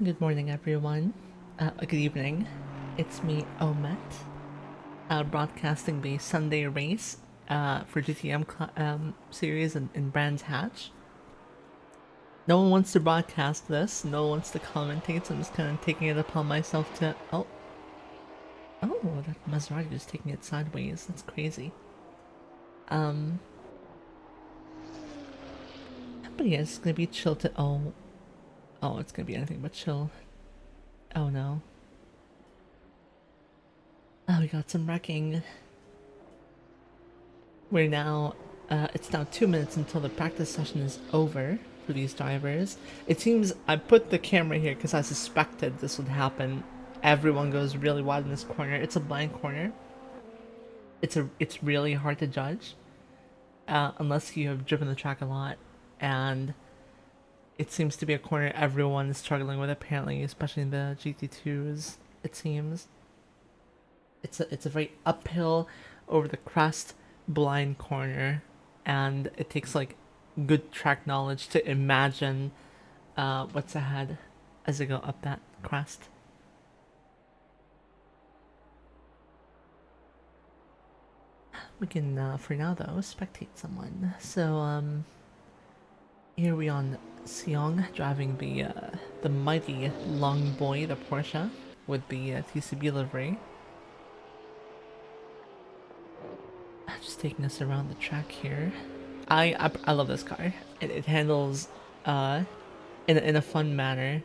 Good morning, everyone. Good evening. It's me, Omet, broadcasting the Sunday race for GTM series in Brands Hatch. No one wants to broadcast this. No one wants to commentate, so I'm just kind of taking it upon myself to. Oh, that Maserati is taking it sideways. That's crazy. Um, but yeah, it's gonna be chill to. Oh, it's gonna be anything but chill. Oh no. Oh, we got some wrecking. It's now 2 minutes until the practice session is over for these drivers. It seems I put the camera here because I suspected this would happen. Everyone goes really wide in this corner. It's a blind corner. It's really hard to judge unless you have driven the track a lot, and it seems to be a corner everyone is struggling with apparently, especially in the GT2s. It seems it's a very uphill over the crest blind corner, and it takes like good track knowledge to imagine what's ahead as they go up that crest. We can, for now though, spectate someone. So, here we on Seong driving the mighty long boy, the Porsche, with the TCB livery. Just taking us around the track here. I love this car. It handles in a fun manner.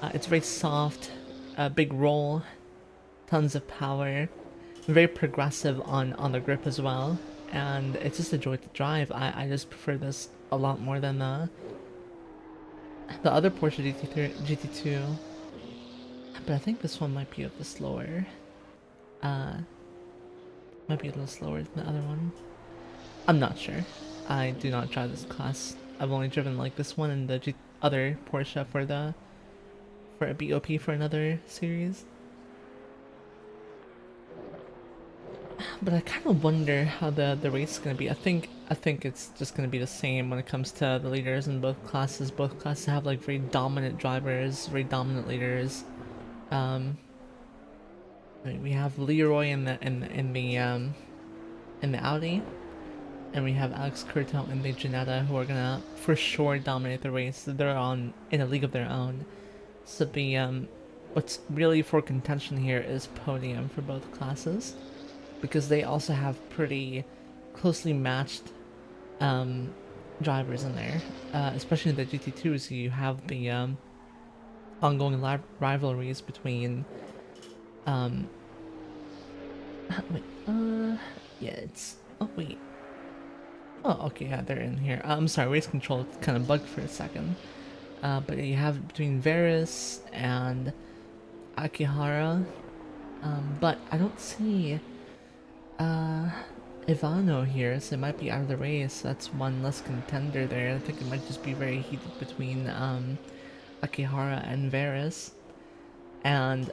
It's very soft, big roll, tons of power, very progressive on the grip as well, and it's just a joy to drive. I just prefer this a lot more than the other Porsche GT3, GT2, but I think this one might be a bit slower. Might be a little slower than the other one. I'm not sure. I do not drive this class. I've only driven like this one and the other Porsche for a BoP for another series. But I kind of wonder how the race is gonna be. I think it's just gonna be the same when it comes to the leaders in both classes. Both classes have like very dominant drivers, very dominant leaders. We have Leroy in the Audi, and we have Alex Curto and the Janetta, who are gonna for sure dominate the race. They're in a league of their own. So what's really for contention here is podium for both classes, because they also have pretty closely matched drivers in there. Especially in the GT2s, you have the ongoing rivalries between wait, yeah, it's wait. Oh, okay, yeah, they're in here. I'm sorry, race control kind of bugged for a second. But you have between Varys and Akihara. But I don't see Ivano here, so it might be out of the race. That's one less contender there. I think it might just be very heated between Akihara and Varys. And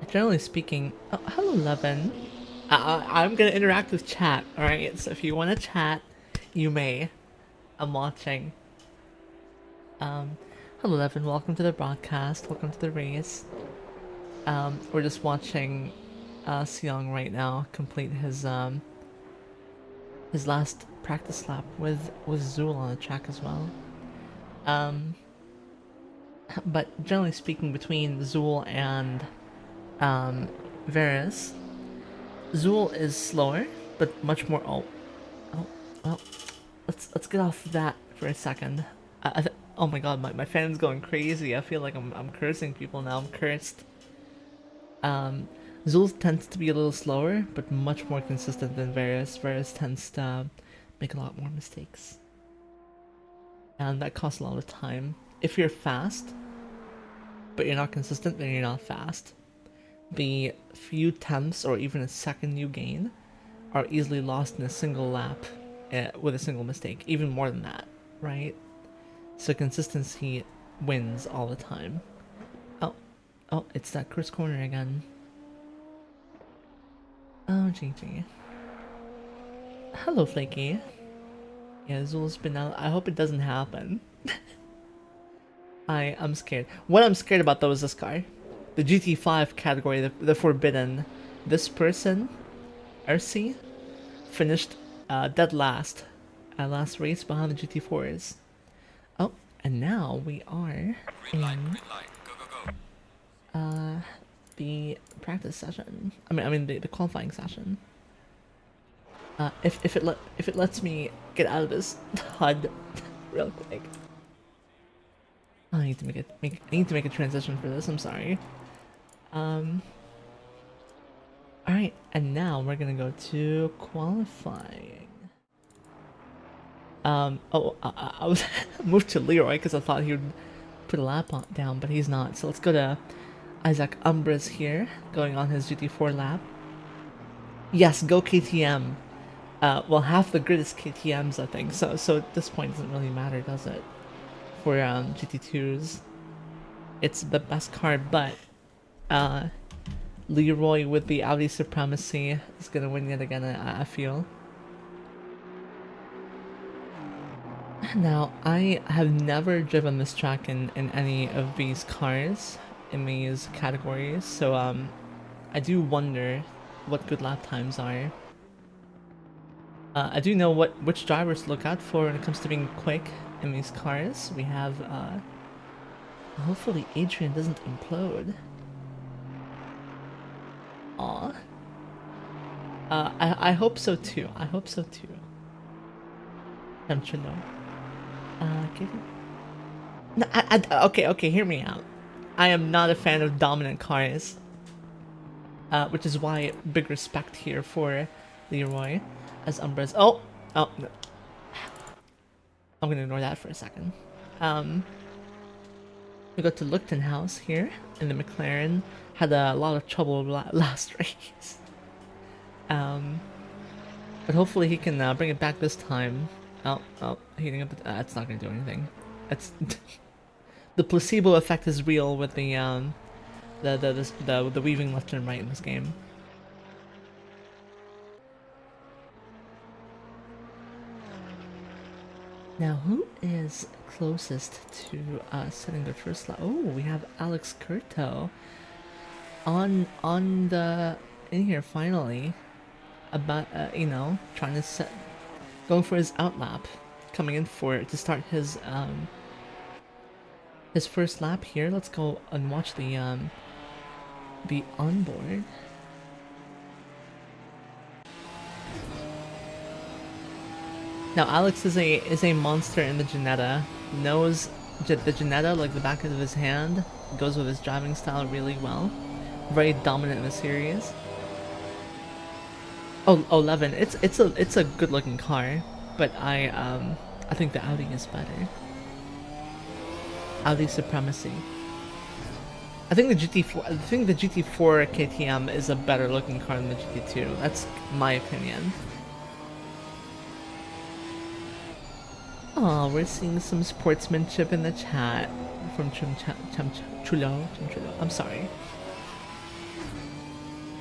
generally speaking, oh, hello, Levin. I'm gonna interact with chat, alright? So if you want to chat, you may. I'm watching. Hello, Levin. Welcome to the broadcast. Welcome to the race. We're just watching Seong right now complete his last practice lap with Zool on the track as well. But generally speaking, between Zool and Varys, Zool is slower, but much more. Well, let's get off that for a second. Oh my god, my fan's going crazy. I feel like I'm cursing people now. I'm cursed. Zool tends to be a little slower, but much more consistent than Varys. Varys tends to make a lot more mistakes, and that costs a lot of time. If you're fast, but you're not consistent, then you're not fast. The few tenths or even a second you gain are easily lost in a single lap with a single mistake, even more than that, right? So consistency wins all the time. Oh, it's that Chris corner again. Oh, GG. Hello, Flaky. Yeah, Zool's been out. I hope it doesn't happen. I'm scared. What I'm scared about though is this car. The GT5 category, the forbidden. This person, RC, finished dead last at last race behind the GT4s. Oh, and now we are in the practice session. I mean the qualifying session. If it lets me get out of this HUD real quick. I need to make a transition for this. I'm sorry. Alright, and now we're gonna go to qualifying. I was moved to Leroy because I thought he would put a lap down, but he's not. So let's go to Isaac Umbras here, going on his GT4 lap. Yes, go KTM. Well, half the grid is KTM's, I think. So at this point, it doesn't really matter, does it? For GT2s, it's the best car, but Leroy with the Audi supremacy is gonna win yet again. I feel. Now, I have never driven this track in any of these cars, in these categories, so I do wonder what good lap times are. I do know which drivers to look out for when it comes to being quick in these cars. We have, hopefully Adrian doesn't implode. Aw. I hope so too. I hope so too. Chilo. No, okay, hear me out. I am not a fan of dominant cars. Which is why big respect here for Leroy as Umbras. Oh, no. I'm gonna ignore that for a second. We go to Lichtenhouse here in the McLaren. Had a lot of trouble last race. But hopefully he can bring it back this time. Oh, heating up. It's not gonna do anything. It's the placebo effect is real with the weaving left and right in this game. Now, who is closest to setting their first lap? Oh, we have Alex Curto on the in here finally. About you know, trying to set, going for his outlap, coming in to start his first lap here. Let's go and watch the onboard. Now Alex is a monster in the Ginetta. Knows the Ginetta like the back of his hand. Goes with his driving style really well. Very dominant in the series. Oh, 11. It's a good looking car, but I think the Audi is better. Audi supremacy. I think the GT4 KTM is a better looking car than the GT2. That's my opinion. Oh, we're seeing some sportsmanship in the chat from Chulo. I'm sorry.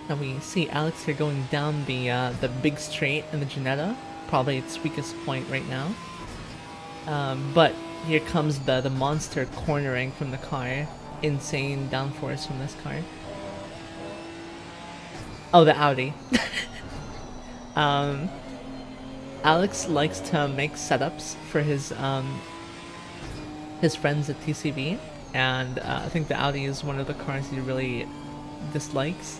Now we see Alex here going down the big straight in the Ginetta, probably its weakest point right now. But here comes the monster cornering from the car. Insane downforce from this car. Oh, the Audi. Alex likes to make setups for his friends at TCV, and I think the Audi is one of the cars he really dislikes.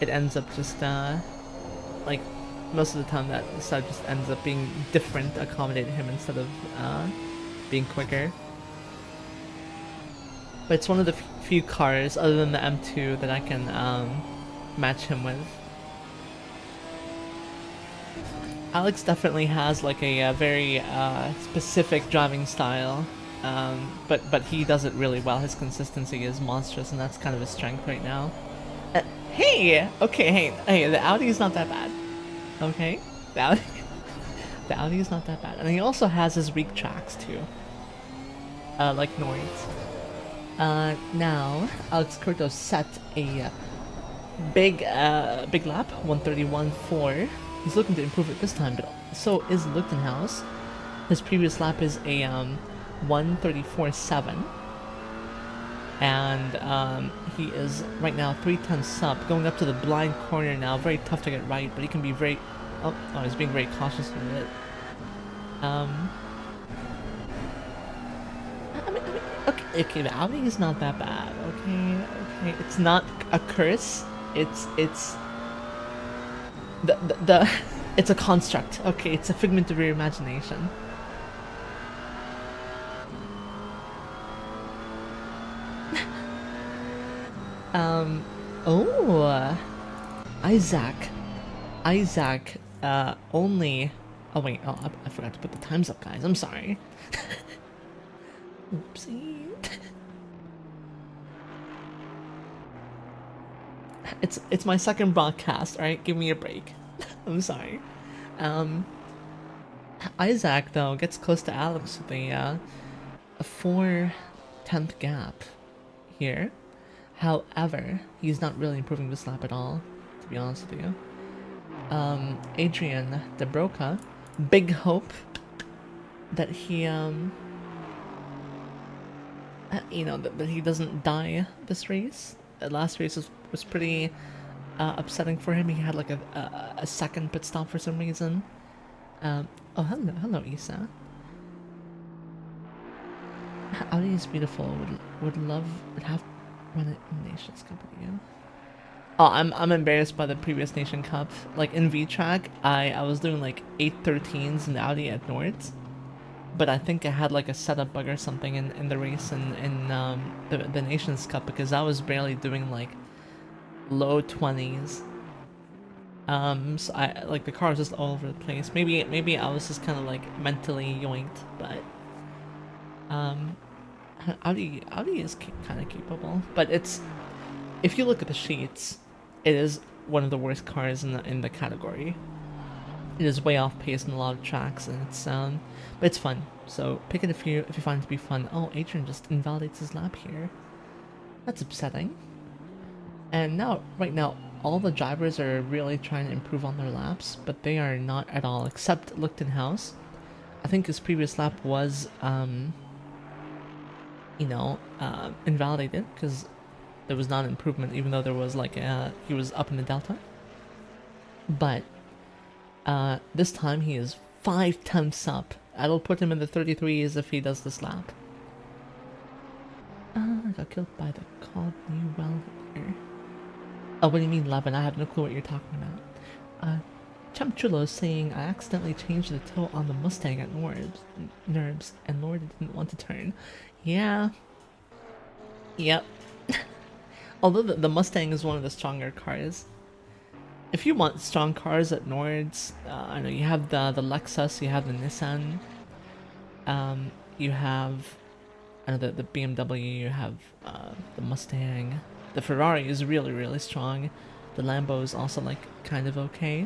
It ends up just like most of the time that side just ends up being different, accommodate him instead of being quicker. But it's one of the few cars other than the M2 that I can match him with. Alex definitely has like a very specific driving style, but he does it really well. His consistency is monstrous, and that's kind of his strength right now. Hey, okay, hey, the Audi is not that bad. Okay, the Audi is not that bad, and he also has his weak tracks too, like Nords. Now Alex Curto set a big lap, 131.4. He's looking to improve it this time, but so is Lichtenhouse. His previous lap is a 1:34.7. And he is right now 3/10 up, going up to the blind corner now. Very tough to get right, but he can be very... Oh, he's being very cautious with it. I mean, okay, the Audi is not that bad. Okay, it's not a curse. It's the it's a construct. Okay, it's a figment of your imagination. Oh, Isaac, only... Oh wait, I forgot to put the times up, guys. I'm sorry. Oopsie. It's my second broadcast, alright? Give me a break. I'm sorry. Isaac, though, gets close to Alex with a 4/10 gap here. However, he's not really improving this lap at all, to be honest with you. Adrian DeBroca, big hope that he, you know, that he doesn't die this race. The last race was pretty upsetting for him. He had like a second pit stop for some reason. Oh, hello, Isa. Audi is beautiful. Would have run it in Nations Competizione. Oh, I'm embarrassed by the previous Nation Cup. Like in V-Track, I was doing like 8:13s in Audi at Nords, but I think I had like a setup bug or something in the race in the Nations Cup, because I was barely doing like low 20s. So I like the car was just all over the place. Maybe I was just kind of like mentally yoinked, but Audi is kind of capable, but it's, if you look at the sheets, it is one of the worst cars in the category. It is way off pace in a lot of tracks, and it's but it's fun. So pick it if you find it to be fun. Oh, Adrian just invalidates his lap here. That's upsetting. And right now, all the drivers are really trying to improve on their laps, but they are not at all, except Lichtenhaus. I think his previous lap was invalidated because there was not an improvement, even though there was like he was up in the delta. But this time he is 5/10 up. That'll put him in the 33s if he does this lap. I got killed by the called new well here. Oh, what do you mean, Levin? I have no clue what you're talking about. Chumchulo is saying, I accidentally changed the tilt on the Mustang at Nerbs, and Lord didn't want to turn. Yeah. Yep. Although the Mustang is one of the stronger cars. If you want strong cars at Nords, I know you have the Lexus, you have the Nissan, you have the BMW, you have the Mustang. The Ferrari is really, really strong. The Lambo is also like kind of okay.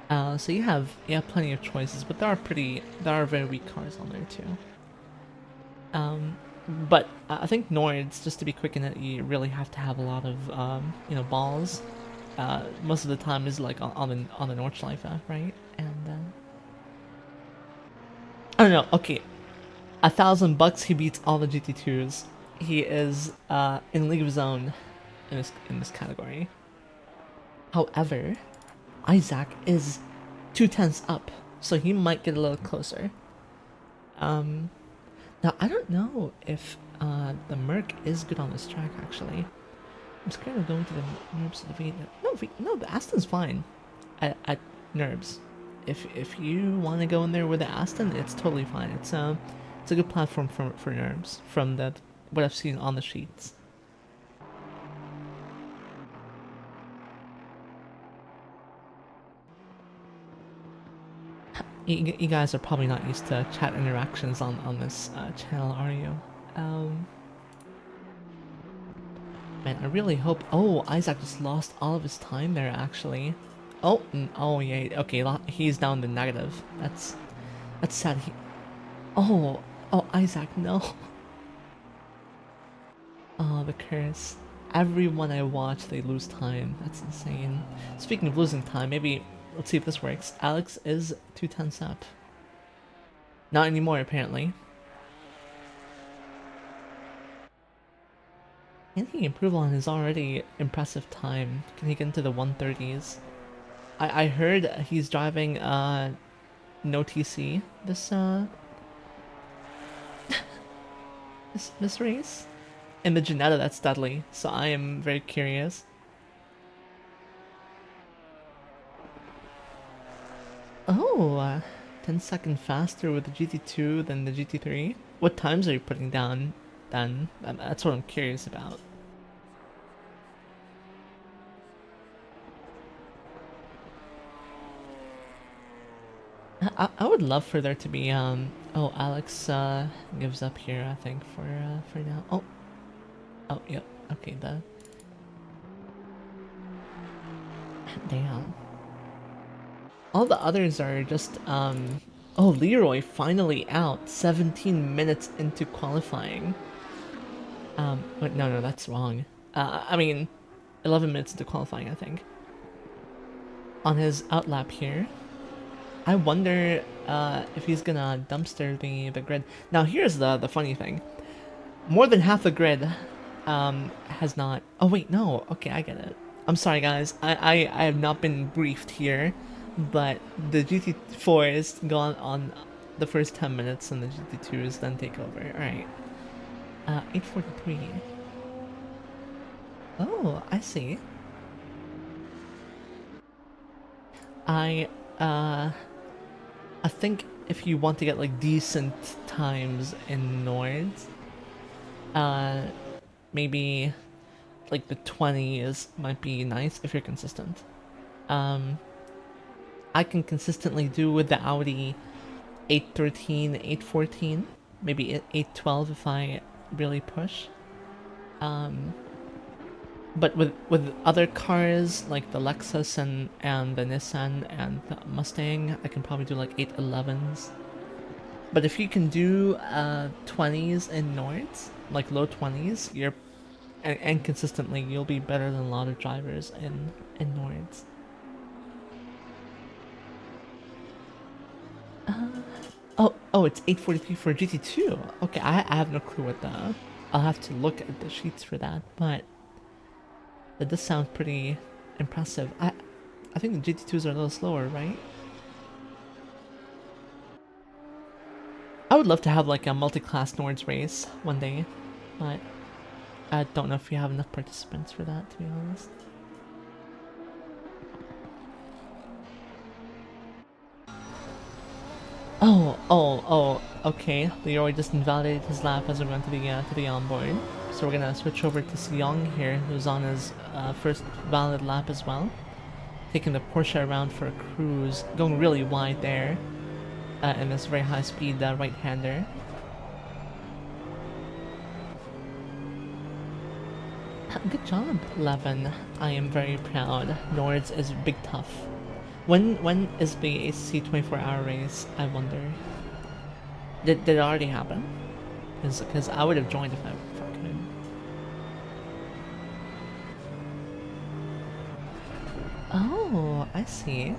So you have plenty of choices, but there are very weak cars on there too. But I think Nords, just to be quick in it, you really have to have a lot of balls. Most of the time is like on the Nordschleife, right? And I don't know. Okay, $1,000 he beats all the GT2s. He is in league of his own in this category. However, Isaac is 2/10 up, so he might get a little closer. Now I don't know if the Merc is good on this track actually. I'm scared of going to the Nerbs of the No, the Aston's fine at Nerbs. If you want to go in there with the Aston, it's totally fine. It's a good platform for Nerbs from what I've seen on the sheets. You guys are probably not used to chat interactions on this channel, are you? Man, I really hope... Oh, Isaac just lost all of his time there, actually. Oh yeah, okay, he's down to negative. That's sad. Oh, Isaac, no. Oh, the curse. Everyone I watch, they lose time. That's insane. Speaking of losing time, maybe... Let's see if this works. Alex is 2/10 up. Not anymore, apparently. Can he improve on his already impressive time? Can he get into the 130s? I heard he's driving no TC this race. In the Janetta, that's deadly, so I am very curious. Oh, 10-second faster with the GT2 than the GT3. What times are you putting down then? That's what I'm curious about. I would love for there to be oh, Alex gives up here, I think, for now. Oh yep, okay, damn. All the others are just oh, Leroy finally out 17 minutes into qualifying. Wait, no, that's wrong. I mean 11 minutes into qualifying, I think. On his outlap here. I wonder if he's gonna dumpster the grid. Now here's the funny thing. More than half the grid has not... Oh wait, no. Okay, I get it. I'm sorry guys. I have not been briefed here, but the GT4s go on the first 10 minutes and the GT2s then take over. Alright. 8:43. Oh, I see. I think if you want to get like decent times in Nords, maybe like the 20s might be nice if you're consistent. I can consistently do with the Audi 813, 814, maybe 812 if I really push. But with other cars like the Lexus and the Nissan and the Mustang, I can probably do like 811s. But if you can do 20s in Nords, like low 20s, you're and consistently, you'll be better than a lot of drivers in Nords. Oh, it's 8:43 for GT2. Okay, I have no clue what the... I'll have to look at the sheets for that, but that does sound pretty impressive. I think the GT2s are a little slower, right? I would love to have like a multi-class Nords race one day, but I don't know if we have enough participants for that, to be honest. Oh, okay. Leroy just invalidated his lap as we went to the onboard. So we're gonna switch over to Seong here, who's on his first valid lap as well. Taking the Porsche around for a cruise, going really wide there. In this very high speed right-hander. Good job, Levin. I am very proud. Nords is big tough. When is the ACC 24-hour race, I wonder? Did it already happen? Because I would have joined if I could. Oh, I see.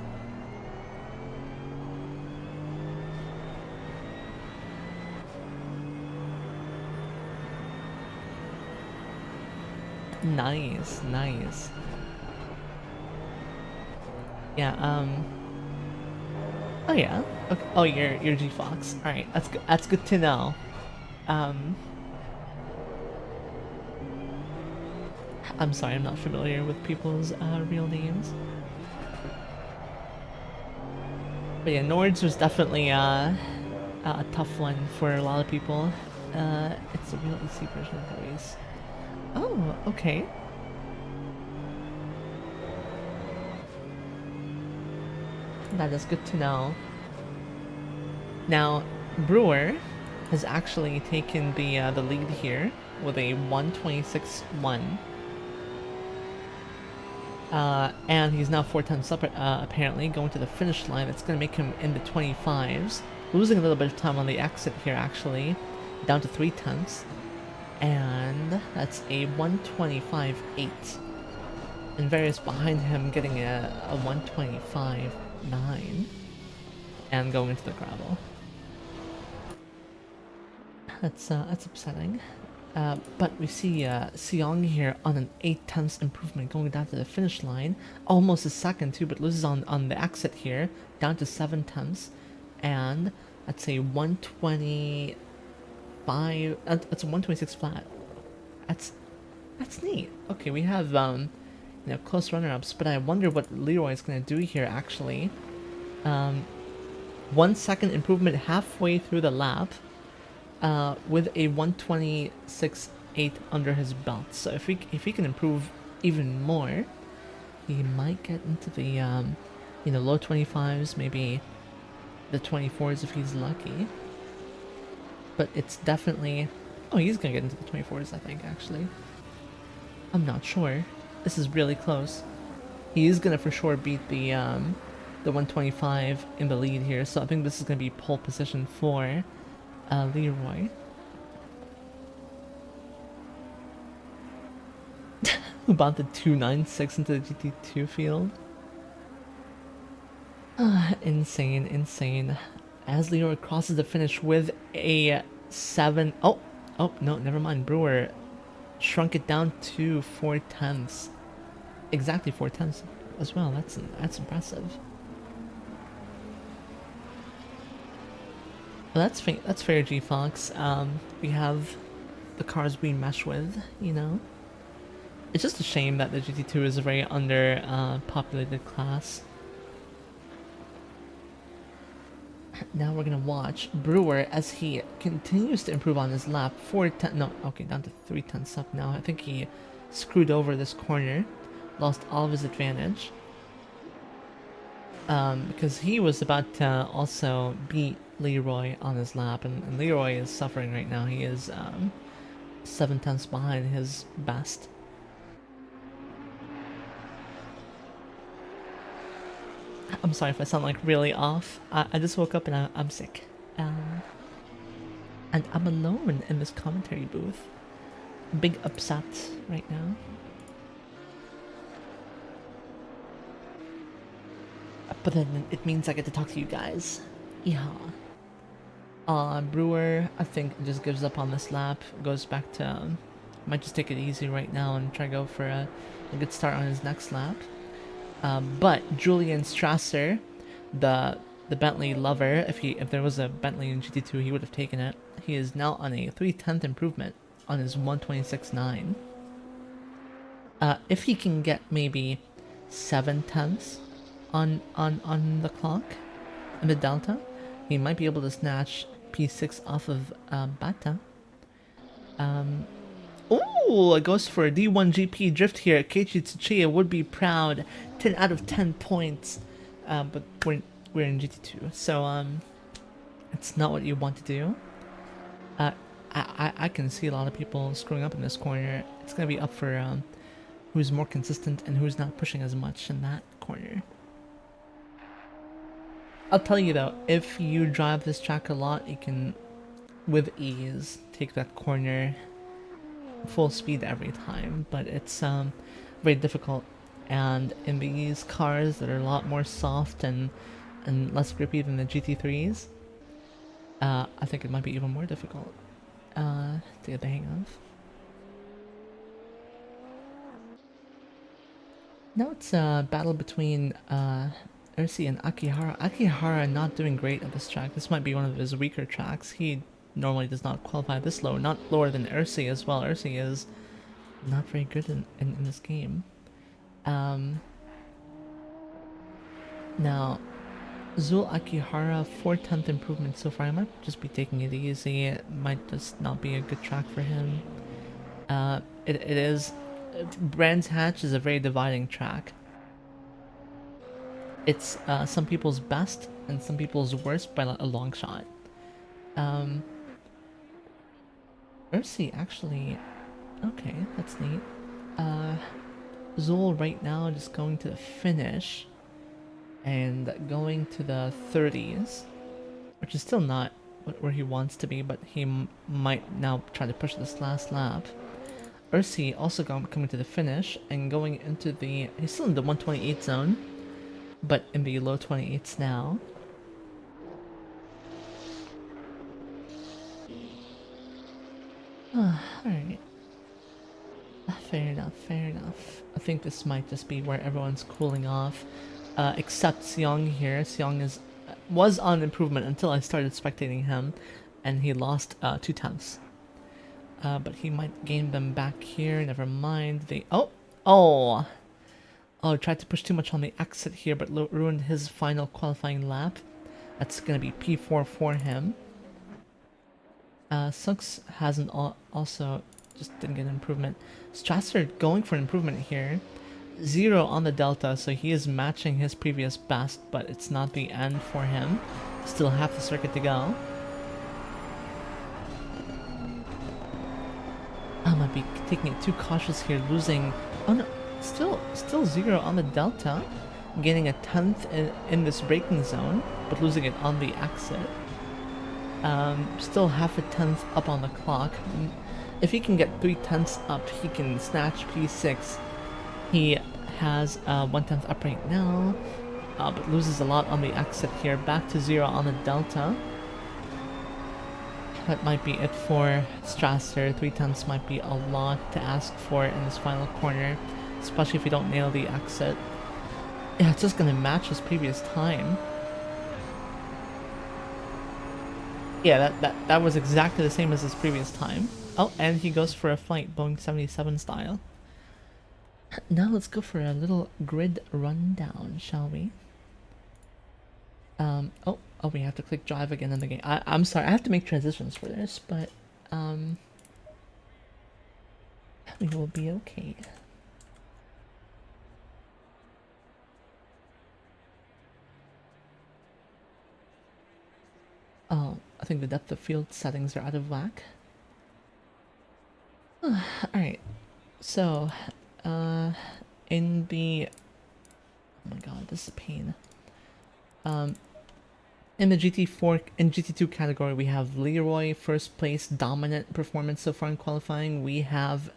Nice. Yeah, oh yeah. Okay. Oh, you're G-Fox. Alright, that's good to know. I'm sorry, I'm not familiar with people's real names. But yeah, Nords was definitely a tough one for a lot of people. It's a real easy version of the race. Oh, okay. That is good to know. Now, Brewer has actually taken the lead here with a 1:26.1. And he's now 4 tenths up, apparently, going to the finish line. It's going to make him in the 25s. Losing a little bit of time on the exit here, actually. Down to 3 tenths. And that's a 1:25.8. And Various behind him getting a 1:25.9. And going into the gravel. That's upsetting. But we see Siong here on an 8/10 improvement going down to the finish line, almost a second too, but loses on the exit here, down to 7/10, and let's say 125. That's a 126 flat. That's neat. Okay, we have close runner-ups, but I wonder what Leroy is gonna do here actually. 1 second improvement halfway through the lap. With a 126.8 under his belt. So if he can improve even more, he might get into the low 25s, maybe the 24s if he's lucky. But it's definitely, oh, he's gonna get into the 24s, I think, actually. I'm not sure. This is really close. He is gonna for sure beat the 125 in the lead here, so I think this is gonna be pole position for Leroy. About the 296 into the GT2 field. Insane, insane. As Leroy crosses the finish with a 7. Oh, no, never mind. Brewer shrunk it down to 4/10. Exactly 4/10 as well. That's impressive. Well, that's fair, G Fox. We have the cars we mesh with, you know. It's just a shame that the GT2 is a very under populated class. Now we're gonna watch Brewer as he continues to improve on his lap. 4/10. No, okay, down to 3/10 up now. I think he screwed over this corner, lost all of his advantage. Because he was about to also beat Leroy on his lap, and Leroy is suffering right now. He is 7/10 behind his best. I'm sorry if I sound like really off. I just woke up and I'm sick. And I'm alone in this commentary booth. Big upset right now. But then it means I get to talk to you guys. Yeah. Brewer, I think, just gives up on this lap. Goes back to... might just take it easy right now and try to go for a good start on his next lap. But Julian Strasser, the Bentley lover, if there was a Bentley in GT2, he would have taken it. He is now on a 3/10 improvement on his 126.9. If he can get maybe 7/10 on the clock in the delta, he might be able to snatch P6 off of Bata. Ooh, it goes for a D1 GP drift here. Keiichi Tsuchiya would be proud. 10 out of 10 points. But we're in GT2, so it's not what you want to do. I can see a lot of people screwing up in this corner. It's gonna be up for who's more consistent and who's not pushing as much in that corner. I'll tell you though, if you drive this track a lot, you can, with ease, take that corner full speed every time, but it's very difficult. And in these cars that are a lot more soft and less grippy than the GT3s, I think it might be even more difficult to get the hang of. Now it's a battle between Ursi and Akihara. Akihara not doing great at this track. This might be one of his weaker tracks. He normally does not qualify this low, not lower than Ursi as well. Ursi is not very good in this game. Now, Zul Akihara, 4/10 improvement so far. I might just be taking it easy. It might just not be a good track for him. It is... Brands Hatch is a very dividing track. It's some people's best and some people's worst by a long shot. Ursi actually... Okay, that's neat. Zul right now just going to the finish and going to the 30s, which is still not where he wants to be, but he might now try to push this last lap. Ursi also coming to the finish and going into the... He's still in the 128 zone, but in the low 28s now. Alright. Fair enough, fair enough. I think this might just be where everyone's cooling off. Except Seong here. Seong was on improvement until I started spectating him, and he lost 2 tenths. But he might gain them back here. Never mind. Oh, tried to push too much on the exit here, but ruined his final qualifying lap. That's gonna be P4 for him. Sux hasn't also just didn't get an improvement. Strasser going for an improvement here. 0 on the delta, so he is matching his previous best, but it's not the end for him. Still half the circuit to go. I might be taking it too cautious here, losing. Oh no, still 0 on the delta, gaining a 10th in this braking zone, but losing it on the exit. Still half a 10th up on the clock. If he can get 3/10 up, he can snatch P6. He has 1/10 up right now, but loses a lot on the exit here. Back to 0 on the delta. That might be it for Strasser. 3/10 might be a lot to ask for in this final corner, especially if you don't nail the exit. Yeah, it's just gonna match his previous time. Yeah, that was exactly the same as his previous time. Oh, and he goes for a flight, Boeing 77 style. Now let's go for a little grid rundown, shall we? Oh, we have to click drive again in the game. I'm sorry, I have to make transitions for this, but we will be okay. Oh, I think the depth of field settings are out of whack. Alright, so, in the... Oh my god, this is a pain. In the GT4 and GT2 category, we have Leroy, first place, dominant performance so far in qualifying. We have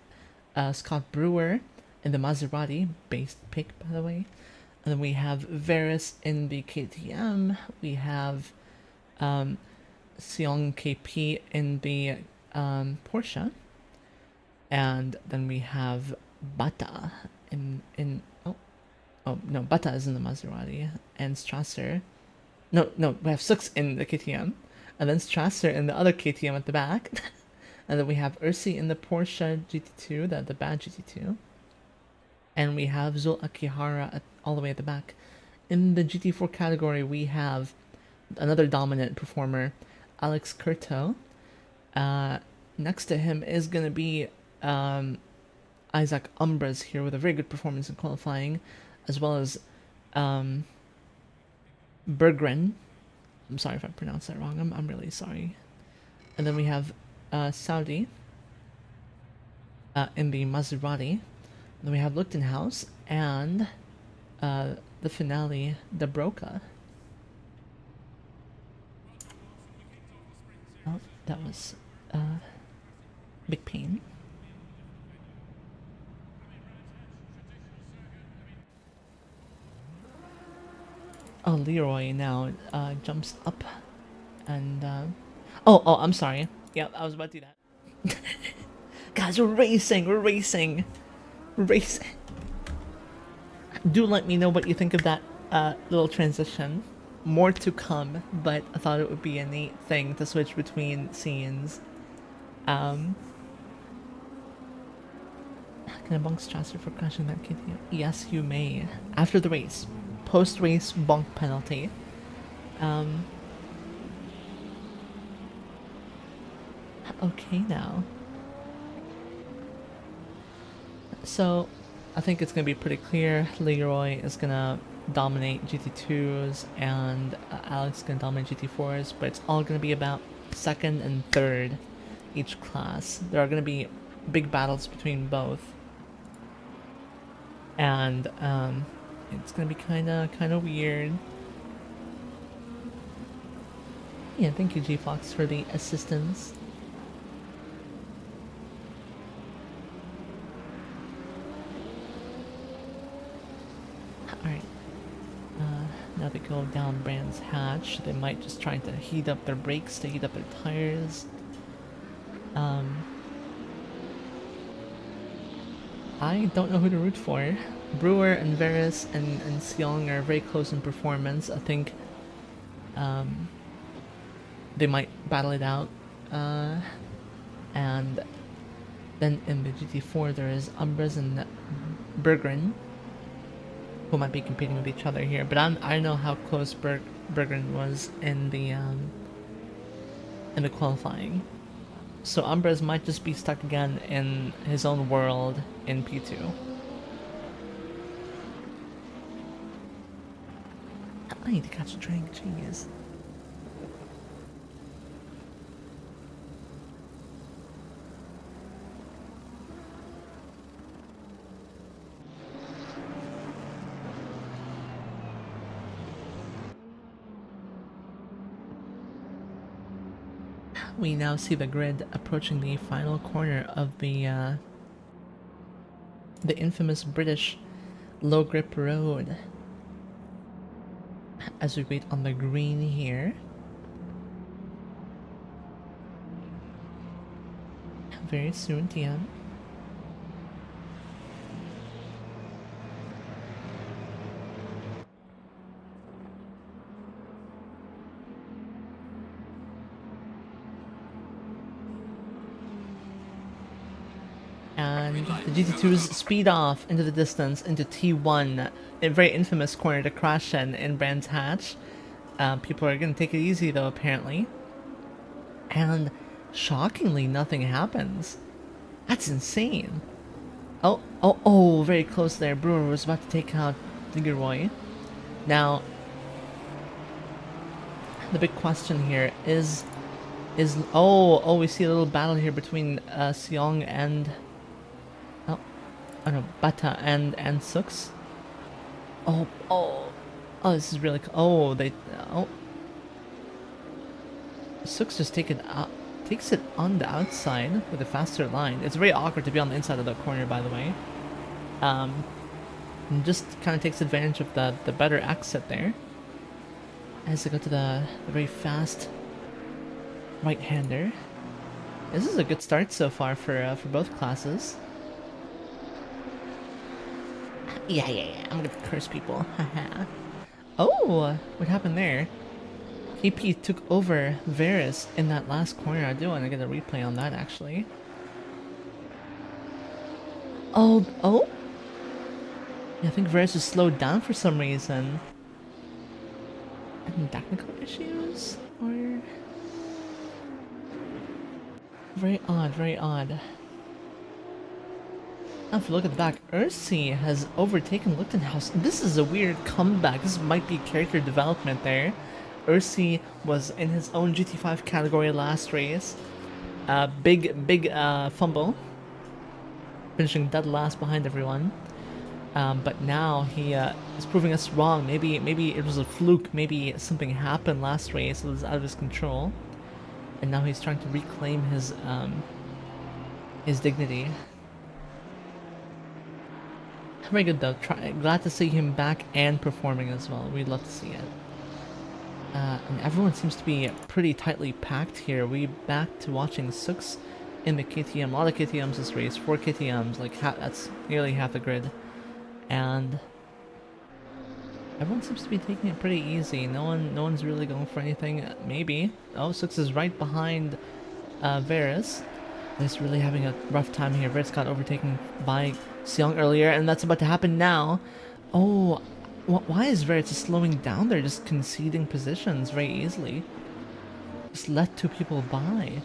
Scott Brewer in the Maserati, based pick by the way. And then we have Varys in the KTM. We have Seong KP in the Porsche. And then we have Bata in no, Bata is in the Maserati, and Strasser. No, we have Sux in the KTM, and then Strasser in the other KTM at the back. And then we have Ursi in the Porsche GT2, the bad GT2. And we have Zul Akihara all the way at the back. In the GT4 category, we have another dominant performer, Alex Curto. Next to him is going to be Isaac Umbras here with a very good performance in qualifying, as well as Berggren. I'm sorry if I pronounced that wrong. I'm really sorry. And then we have Saudi in the Maserati. And then we have Lichtenhaus and the finale, the Broca. Oh, that was big pain. Oh, Leroy now jumps up and oh, I'm sorry. Yeah, I was about to do that. Guys, we're racing. Do let me know what you think of that little transition. More to come, but I thought it would be a neat thing to switch between scenes. Can I bonk Strasser for crashing that kid here? Yes, you may. After the race. Post-race bonk penalty. Okay now. So, I think it's gonna be pretty clear. Leroy is gonna dominate GT2s and Alex is gonna dominate GT4s, but it's all gonna be about second and third each class. There are gonna be big battles between both. And, it's gonna be kinda weird. Yeah, thank you G-Fox for the assistance. Alright. Now they go down Brands Hatch. They might just try to heat up their brakes to heat up their tires. I don't know who to root for. Brewer and Varys and Seong are very close in performance. I think they might battle it out. And then in the GT4 there is Umbras and Berggren, who might be competing with each other here. But I know how close Berggren was in the qualifying. So Umbras might just be stuck again in his own world in P2. I need to catch a drink, jeez. We now see the grid approaching the final corner of the infamous British low grip road. As we wait on the green here. Very soon, TM. And the GT2s speed off into the distance into T1, a very infamous corner to crash in Brands Hatch. People are going to take it easy though, apparently. And shockingly, nothing happens. That's insane. Oh, very close there. Brewer was about to take out Diggeroy. Now, the big question here is we see a little battle here between Seong and Bata and Sux. Oh, this is really Sux just takes it on the outside with a faster line. It's very awkward to be on the inside of the corner, by the way. And just kind of takes advantage of the better exit there. As they go to the very fast right-hander. This is a good start so far for both classes. Yeah. I'm gonna curse people. Haha. Oh, what happened there? KP took over Varys in that last corner. I do want to get a replay on that, actually. Oh. Yeah, I think Varys is slowed down for some reason. Any technical issues? Or... Very odd. Now if you look at the back, Ursi has overtaken Lichtenhaus. This is a weird comeback. This might be character development there. Ursi was in his own GT5 category last race. Big fumble. Finishing dead last behind everyone. But now he is proving us wrong. Maybe it was a fluke. Maybe something happened last race. It was out of his control. And now he's trying to reclaim his dignity. Very good though. Glad to see him back and performing as well. We'd love to see it. And everyone seems to be pretty tightly packed here. We back to watching Sux in the KTM. A lot of KTMs this race. 4 KTMs. Like that's nearly half the grid. And everyone seems to be taking it pretty easy. No one's really going for anything. Maybe. Oh, Sux is right behind Varys. He's really having a rough time here. Varys got overtaken by Seong earlier, and that's about to happen now. Oh, why is Varys just slowing down there? Just conceding positions very easily. Just let 2 people by.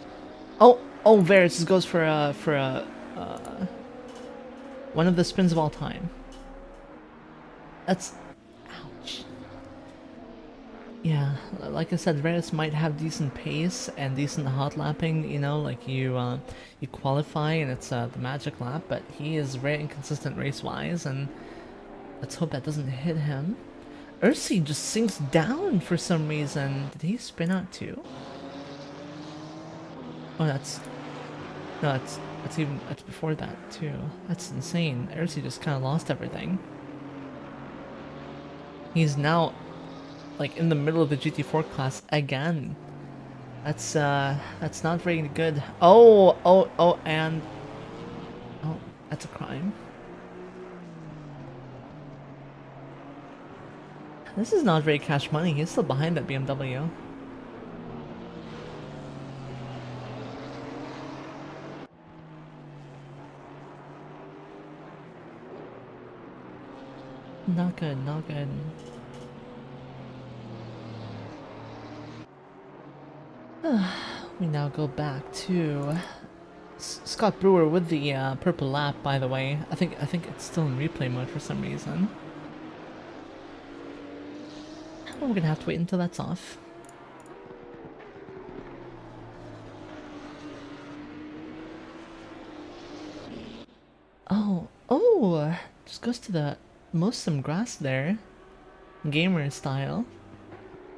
Oh, Varys just goes for one of the spins of all time. That's... Ouch. Yeah, like I said, Varys might have decent pace and decent hot lapping, you know, like you qualify and it's the magic lap, but he is very inconsistent race-wise, and let's hope that doesn't hit him. Ursi just sinks down for some reason. Did he spin out too? Oh, that's before that too. That's insane. Ursi just kind of lost everything. He's now like in the middle of the GT4 class again. That's not very good. And that's a crime. This is not very cash money. He's still behind that BMW. Not good, not good. We now go back to Scott Brewer with the purple lap, by the way. I think it's still in replay mode for some reason. Well, we're gonna have to wait until that's off. Oh, just goes to the most some grass there. Gamer style.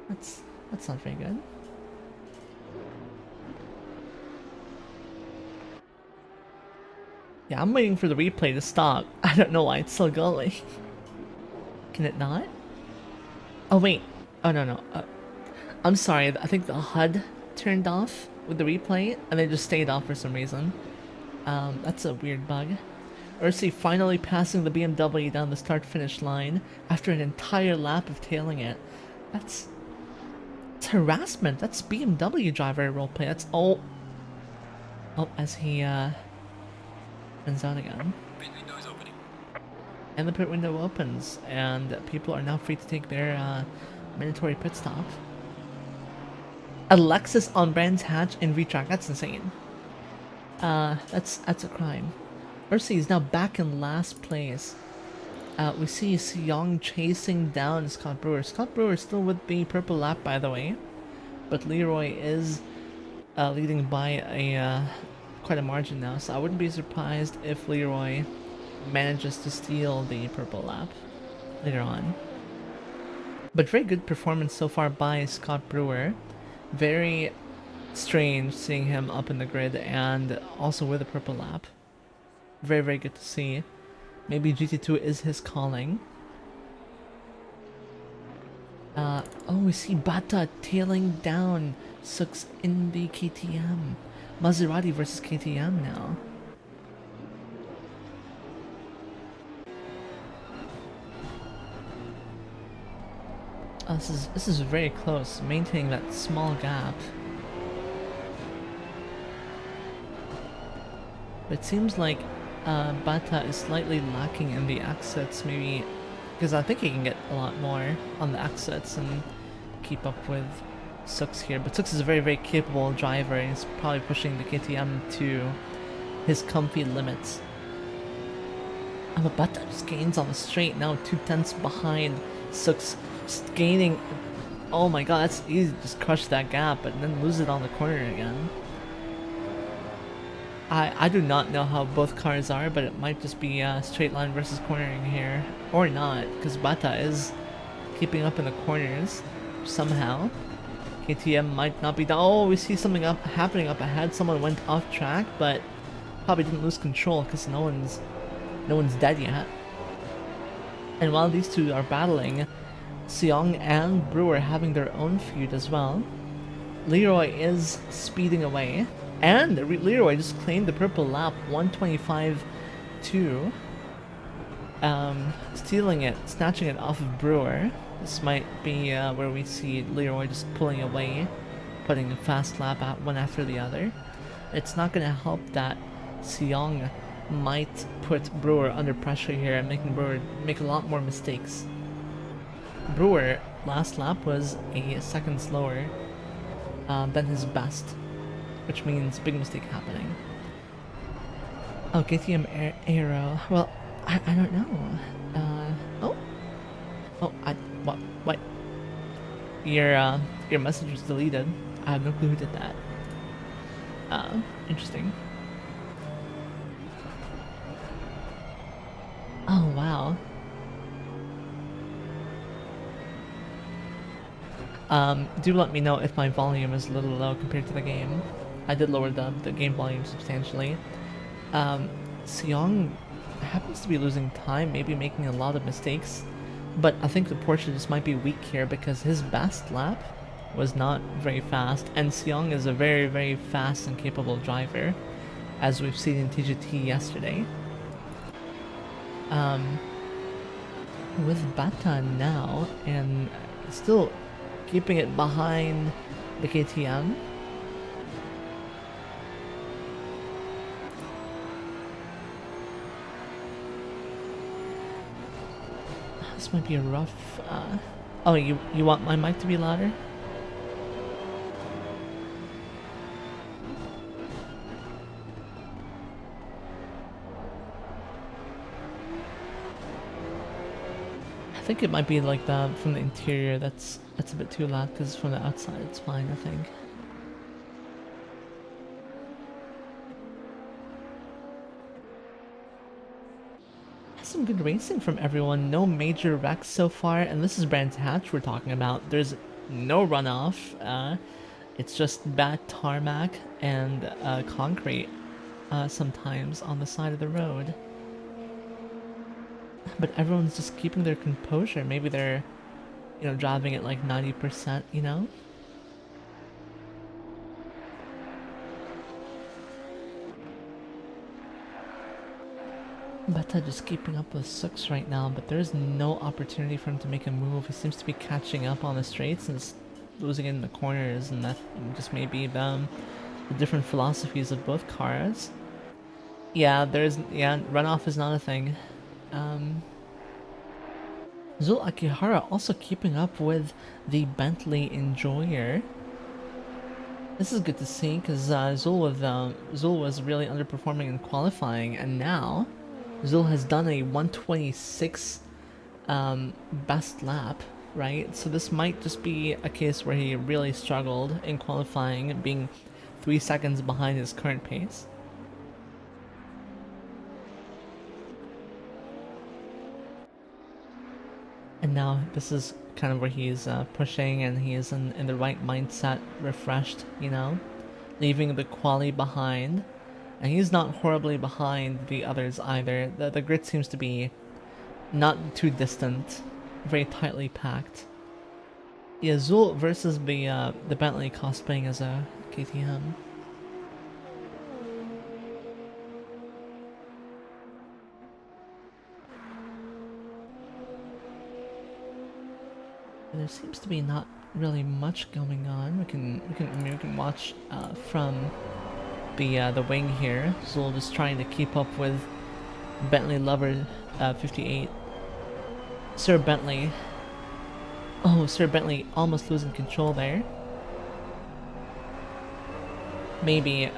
That's not very good. Yeah, I'm waiting for the replay to stop. I don't know why it's still going. Can it not? Oh wait. Oh no. I'm sorry. I think the HUD turned off with the replay and they just stayed off for some reason. That's a weird bug. Ursi finally passing the BMW down the start-finish line after an entire lap of tailing it. It's harassment. That's BMW driver roleplay. That's all. Oh, as he ends out again. Pit window is opening. And the pit window opens, and people are now free to take their mandatory pit stop. A Lexus on Brands Hatch in V-Track. That's insane. That's a crime. Ursi is now back in last place. We see Seong chasing down Scott Brewer. Scott Brewer is still with the purple lap, by the way, but Leroy is leading by a quite a margin now. So I wouldn't be surprised if Leroy manages to steal the purple lap later on. But very good performance so far by Scott Brewer. Very strange seeing him up in the grid and also with a purple lap. Very, very good to see. Maybe GT2 is his calling. Oh, we see Bata tailing down Sooks in the KTM. Maserati versus KTM now. Oh, this is very close, maintaining that small gap. But it seems like Bata is slightly lacking in the exits, maybe because I think he can get a lot more on the exits and keep up with Sooks here. But Sooks is a very, very capable driver and he's probably pushing the KTM to his comfy limits. But Bata just gains on the straight, now 2/10 behind Sooks, just gaining. Oh my god, that's easy to just crush that gap and then lose it on the corner again. I do not know how both cars are, but it might just be straight line versus cornering here. Or not, because Bata is keeping up in the corners somehow. KTM might not be down. Oh, we see something happening up ahead. Someone went off track, but probably didn't lose control because no one's dead yet. And while these two are battling, Seong and Brewer having their own feud as well. Leroy is speeding away. And Leroy just claimed the purple lap, 125.2. Stealing it, snatching it off of Brewer. This might be where we see Leroy just pulling away, putting a fast lap out one after the other. It's not going to help that Seong might put Brewer under pressure here and making Brewer make a lot more mistakes. Brewer, last lap, was a second slower than his best, which means big mistake happening. Oh, KTM Aero. Well, I don't know. What? Your message was deleted. I have no clue who did that. Interesting. Oh, wow. Do let me know if my volume is a little low compared to the game. I did lower the game volume substantially. Seong happens to be losing time, maybe making a lot of mistakes, but I think the Porsche just might be weak here because his best lap was not very fast, and Seong is a very, very fast and capable driver, as we've seen in TGT yesterday. with Beta now, and still keeping it behind the KTM. This might be a rough... Oh, you want my mic to be louder? I think it might be like that from the interior. That's a bit too loud, because from the outside it's fine, I think. Some good racing from everyone. No major wrecks so far, and this is Brands Hatch we're talking about. There's no runoff. It's just bad tarmac and concrete sometimes on the side of the road. But everyone's just keeping their composure. Maybe they're, driving at like 90%, Beta just keeping up with Sux right now, but there's no opportunity for him to make a move. He seems to be catching up on the straights and just losing in the corners, and that just may be the different philosophies of both cars. Yeah, runoff is not a thing. Zul Akihara also keeping up with the Bentley Enjoyer. This is good to see, because Zul was really underperforming in qualifying, and now Zul has done a 126 best lap, right? So this might just be a case where he really struggled in qualifying, being 3 seconds behind his current pace. And now this is kind of where he's pushing, and he is in the right mindset, refreshed, leaving the quali behind. And he's not horribly behind the others either. The grid seems to be not too distant, very tightly packed. Yeah, Zul versus the Bentley cosplaying as a KTM. There seems to be not really much going on. We can watch from the wing here. Zul just trying to keep up with Bentley Lover 58. Sir Bentley. Oh, Sir Bentley almost losing control there. Maybe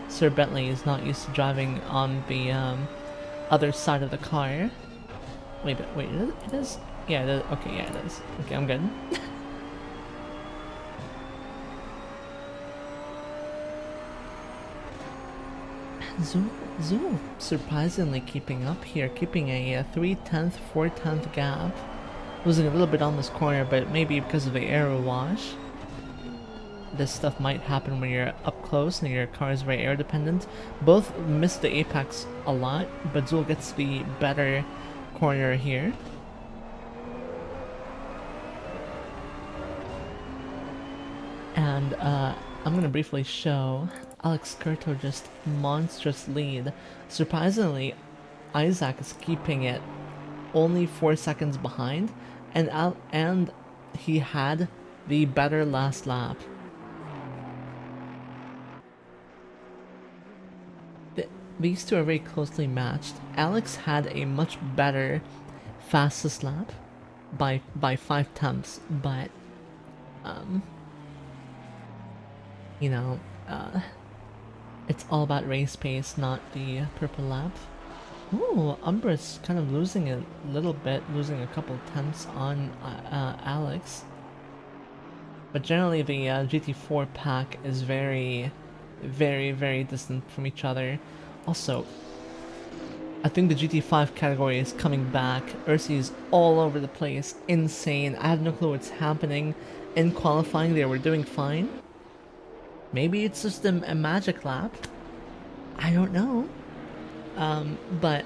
Sir Bentley is not used to driving on the other side of the car. Wait, it is? Yeah, it is. Okay, yeah, it is. Okay, I'm good. Zul surprisingly keeping up here, keeping a 3/10, 4/10 gap. Losing a little bit on this corner, but maybe because of the aero wash. This stuff might happen when you're up close and your car is very air dependent. Both miss the apex a lot, but Zul gets the better corner here. And I'm gonna briefly show Alex Curto just monstrous lead. Surprisingly, Isaac is keeping it only 4 seconds behind, and he had the better last lap. These two are very closely matched. Alex had a much better fastest lap by 5 tenths, but it's all about race pace, not the purple lap. Ooh, Umbra's kind of losing a little bit, losing a couple tenths on Alex. But generally the GT4 pack is very, very, very distant from each other. Also, I think the GT5 category is coming back. Ursi is all over the place, insane. I have no clue what's happening. In qualifying they were doing fine. Maybe it's just a magic lap. I don't know. But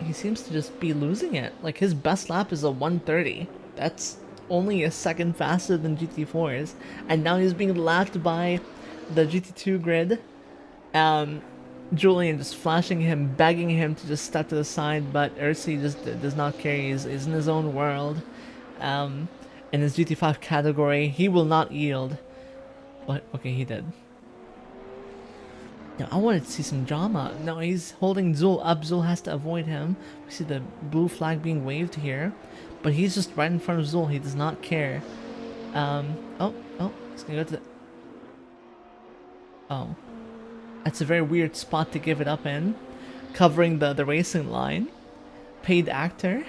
he seems to just be losing it. Like, his best lap is a 130. That's only a second faster than GT4s. And now he's being lapped by the GT2 grid. Julian just flashing him, begging him to just step to the side, but Ursi just does not care. He's in his own world. Um, in his GT5 category, he will not yield. But okay, he did. Now I wanted to see some drama. No, he's holding Zul up. Zul has to avoid him. We see the blue flag being waved here, but he's just right in front of Zul. He does not care. Oh, he's gonna go to the... Oh. That's a very weird spot to give it up in. Covering the racing line. Paid actor,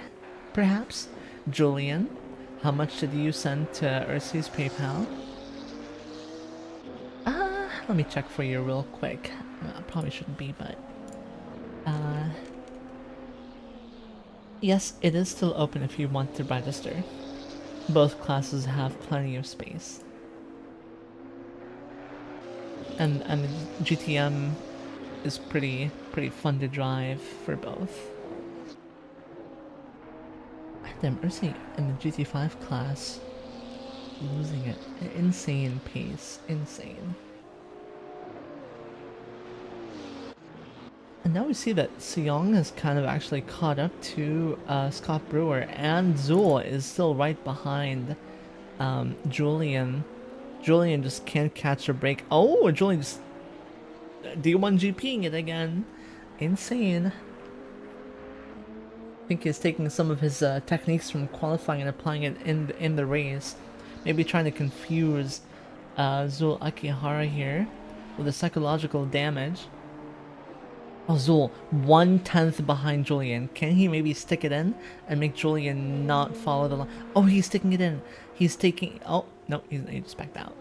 perhaps? Julian, how much did you send to Ursi's PayPal? Let me check for you real quick. Probably shouldn't be, but... Yes, it is still open if you want to register. Both classes have plenty of space. And GTM is pretty fun to drive for both. Damn, Ursi in the GT5 class losing it. Insane pace. Insane. And now we see that Seong has kind of actually caught up to Scott Brewer, and Zul is still right behind Julian. Julian just can't catch a break. Oh, Julian just D1 GPing it again. Insane. I think he's taking some of his techniques from qualifying and applying it in the race. Maybe trying to confuse Zul Akihara here with the psychological damage. Oh, Zul, 1/10 behind Julian. Can he maybe stick it in and make Julian not follow the line? Oh, he's sticking it in. He's taking... Oh, no, he just backed out.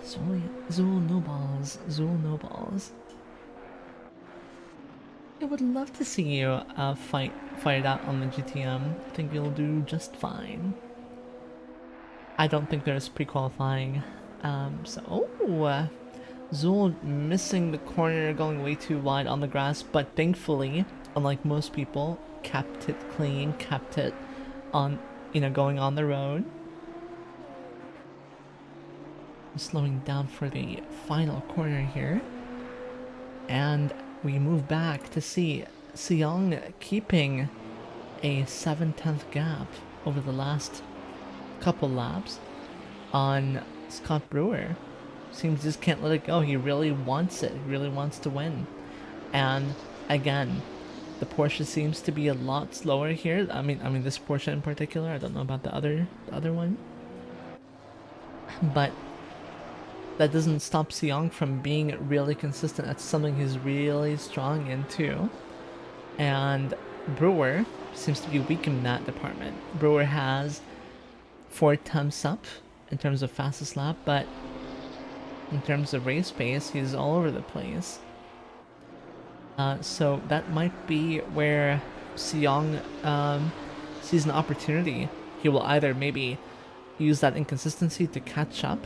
Zul, no balls. Zul, no balls. I would love to see you fight it out on the GTM. I think you'll do just fine. I don't think there's pre-qualifying. Zul missing the corner, going way too wide on the grass, but thankfully, unlike most people, kept it clean, kept it on, going on the road. Slowing down for the final corner here. And we move back to see Seong keeping a 7/10 gap over the last couple laps on Scott Brewer. Seems just can't let it go. He really wants it. He really wants to win. And again, the Porsche seems to be a lot slower here. I mean this Porsche in particular. I don't know about the other one. But that doesn't stop Seong from being really consistent. That's something he's really strong into. And Brewer seems to be weak in that department. Brewer has 4 temps up in terms of fastest lap, but in terms of race pace, he's all over the place. So that might be where Seong sees an opportunity. He will either maybe use that inconsistency to catch up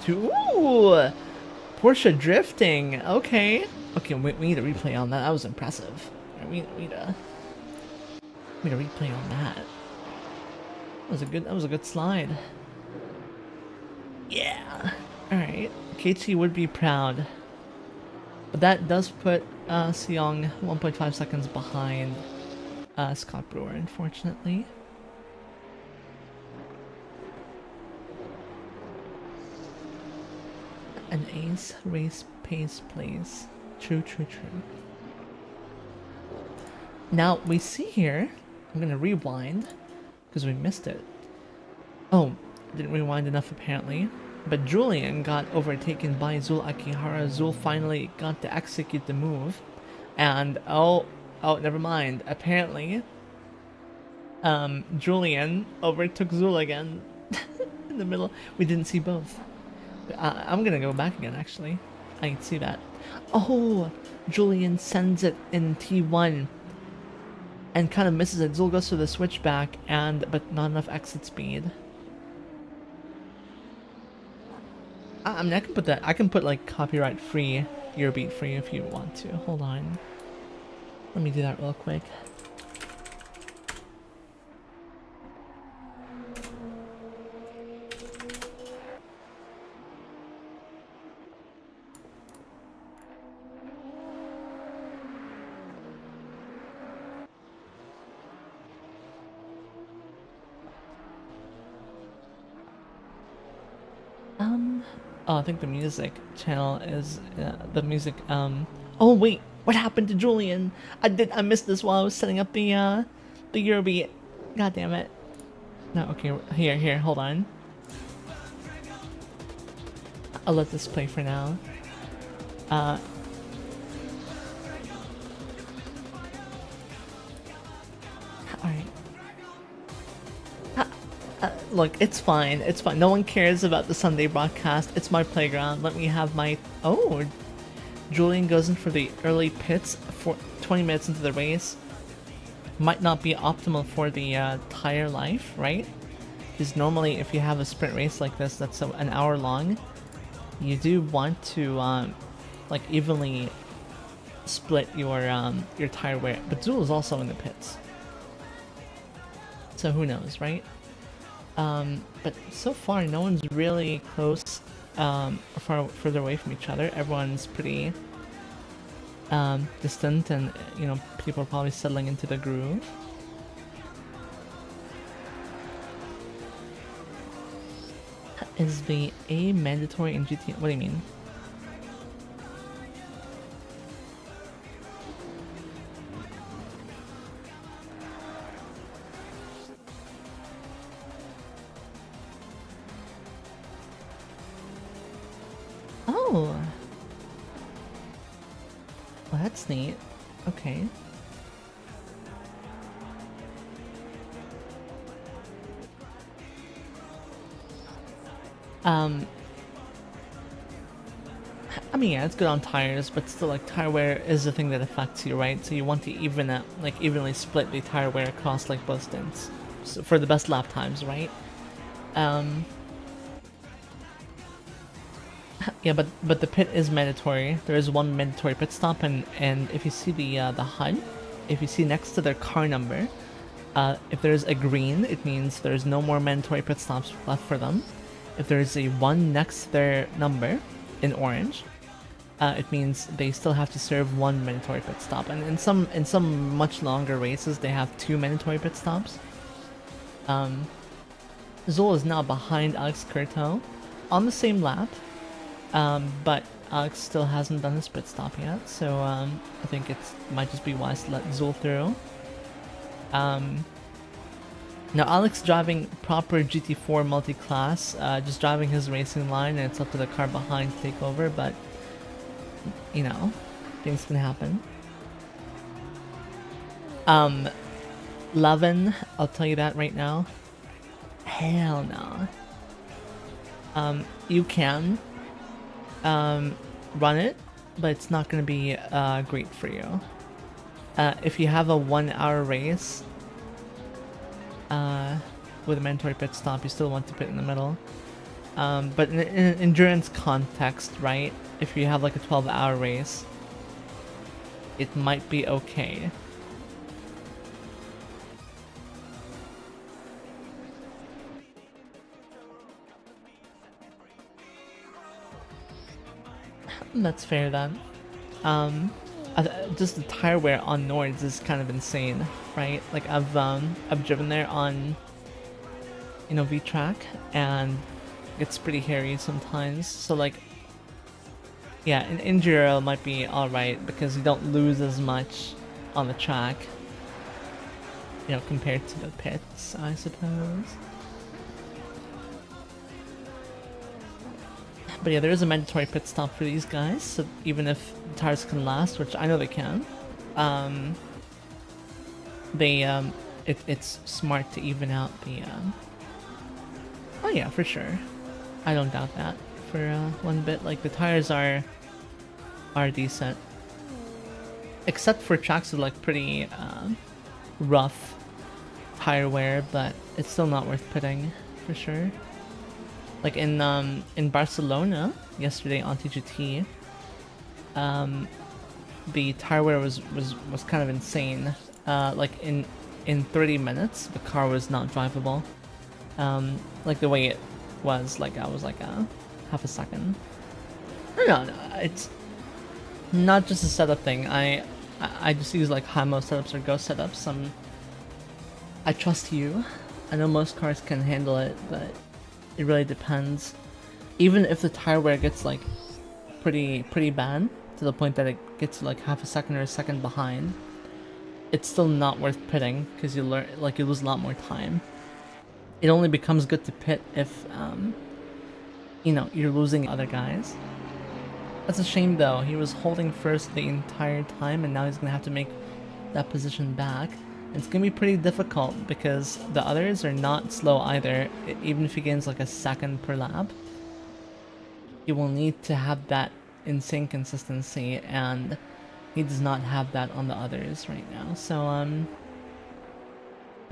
to... Ooh! Porsche drifting! Okay, we need a replay on that. That was impressive. We need a replay on that. That was a good slide. Yeah! Alright, KT would be proud. But that does put Seong 1.5 seconds behind Scott Brewer, unfortunately. An ace race pace place. True. Now we see here, I'm gonna rewind because we missed it. Oh, didn't rewind enough apparently. But Julian got overtaken by Zul Akihara. Zul finally got to execute the move. And oh, never mind. Apparently, Julian overtook Zul again in the middle. We didn't see both. I'm gonna go back again, actually. I can see that. Oh, Julian sends it in T1 and kind of misses it. Zul goes to the switchback, but not enough exit speed. I mean, I can put like copyright free, Eurobeat free if you want to. Hold on. Let me do that real quick. Oh, I think the music channel is the music. Oh wait, what happened to Julian? I missed this while I was setting up the Eurobeat. God damn it. No, okay, here, hold on. I'll let this play for now. Alright. Look, it's fine. It's fine. No one cares about the Sunday broadcast. It's my playground. Let me have my... Oh, Julian goes in for the early pits for 20 minutes into the race. Might not be optimal for the tire life, right? Because normally if you have a sprint race like this that's an hour long, you do want to like evenly split your tire wear. But Zul is also in the pits, so who knows, right? But so far no one's really close or further away from each other. Everyone's pretty distant, and you know, people are probably settling into the groove. Is the A mandatory in GT? What do you mean? Oh, well, that's neat. Okay. I mean, yeah, it's good on tires, but still, like, tire wear is the thing that affects you, right? So you want to evenly split the tire wear across, like, both stints, so for the best lap times, right? Yeah, but the pit is mandatory. There is one mandatory pit stop, and if you see the HUD, if you see next to their car number, if there's a green, it means there's no more mandatory pit stops left for them. If there's a 1 next to their number in orange, it means they still have to serve 1 mandatory pit stop. And in some much longer races, they have 2 mandatory pit stops. Zol is now behind Alex Curto on the same lap, but Alex still hasn't done his pit stop yet, so I think it might just be wise to let Zol through. Now Alex driving proper GT4 multi-class, just driving his racing line, and it's up to the car behind to take over, but you know, things can happen. Levin, I'll tell you that right now. Hell no. You can run it, but it's not going to be great for you. If you have a 1 hour race with a mandatory pit stop, you still want to pit in the middle. But in an endurance context, right, if you have like a 12-hour race, it might be okay. That's fair then. Just the tire wear on Nords is kind of insane, right? Like I've driven there on, you know, V-Track, and it's pretty hairy sometimes. So like, yeah, an Enduro might be alright because you don't lose as much on the track, you know, compared to the pits, I suppose. But yeah, there is a mandatory pit stop for these guys, so even if the tires can last, which I know they can, it's smart to even out the. Oh yeah, for sure. I don't doubt that for one bit. Like the tires are decent, except for tracks with like pretty rough tire wear, but it's still not worth pitting for sure. Like in Barcelona yesterday on TGT, the tire wear was kind of insane. Like in 30 minutes, the car was not drivable. Like the way it was, like I was like half a second. No, it's not just a setup thing. I just use like Himo setups or Ghost setups. I trust you. I know most cars can handle it, but it really depends. even if the tire wear gets like pretty bad to the point that it gets like half a second or a second behind, it's still not worth pitting because you lose a lot more time. It only becomes good to pit if you know, you're losing other guys. That's a shame though. He was holding first the entire time and now he's gonna have to make that position back. It's gonna be pretty difficult because the others are not slow either. Even if he gains like a second per lap, he will need to have that insane consistency, and he does not have that on the others right now. So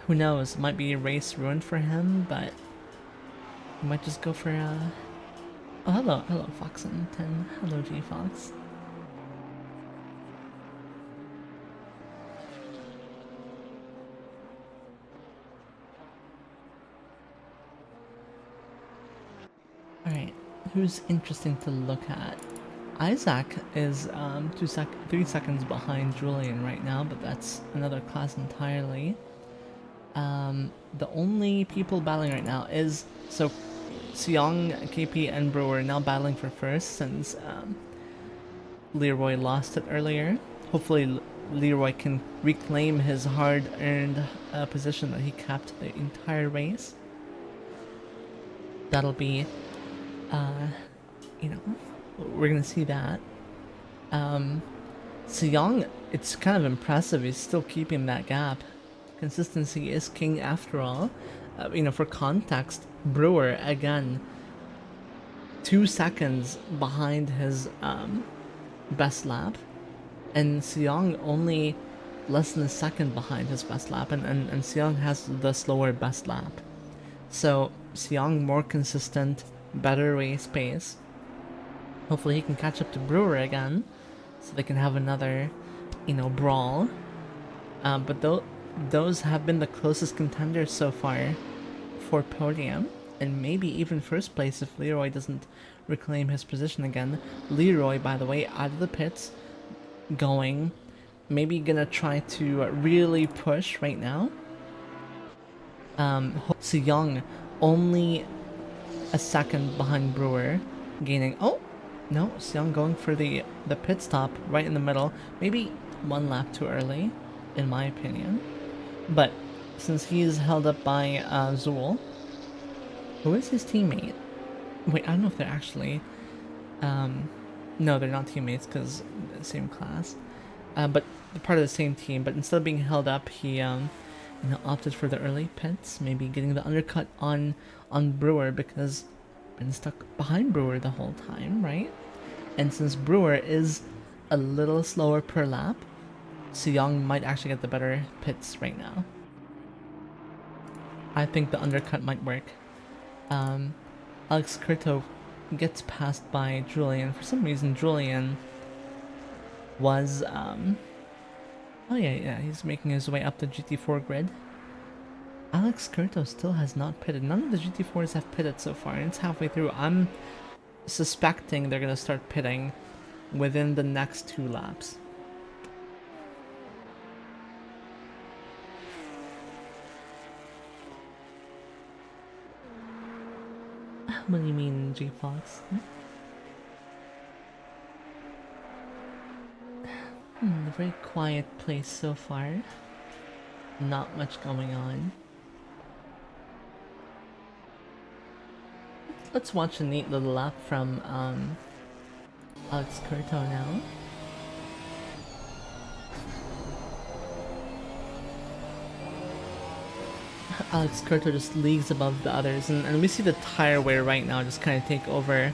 who knows? It might be a race ruined for him, but he might just go for oh, hello Foxen10. Hello G Fox. Alright, who's interesting to look at? Isaac is 3 seconds behind Julian right now, but that's another class entirely. The only people battling right now is Seong, KP, and Brewer now battling for first since Leroy lost it earlier. Hopefully Leroy can reclaim his hard-earned position that he kept the entire race. That'll be, you know, we're gonna see that. Seong, it's kind of impressive. He's still keeping that gap. Consistency is king after all. You know, for context, Brewer again 2 seconds behind his best lap, and Seong only less than a second behind his best lap, and Seong has the slower best lap. So Seong more consistent, better race pace. Hopefully he can catch up to Brewer again, so they can have another, you know, brawl. But those have been the closest contenders so far for podium, and maybe even first place if Leroy doesn't reclaim his position again. Leroy, by the way, out of the pits, going, maybe gonna try to really push right now. Seong only a second behind Brewer, gaining. Oh no, Seong going for the pit stop right in the middle. Maybe 1 lap too early, in my opinion. But since he's held up by Zool, who is his teammate? Wait, I don't know if they're actually. No, they're not teammates because the same class. But they're part of the same team. But instead of being held up, he you know, opted for the early pits, maybe getting the undercut on Brewer because been stuck behind Brewer the whole time, right? And since Brewer is a little slower per lap, Seong might actually get the better pits right now. I think the undercut might work. Alex Curto gets passed by Julian. For some reason, Julian was oh yeah, he's making his way up the GT4 grid. Alex Curto still has not pitted. None of the GT4s have pitted so far, and it's halfway through. I'm suspecting they're gonna start pitting within the next 2 laps. What do you mean, G-Fox? A very quiet place so far. Not much going on. Let's watch a neat little lap from Alex Curto now. Alex Curto just leagues above the others, and we see the tire wear right now just kind of take over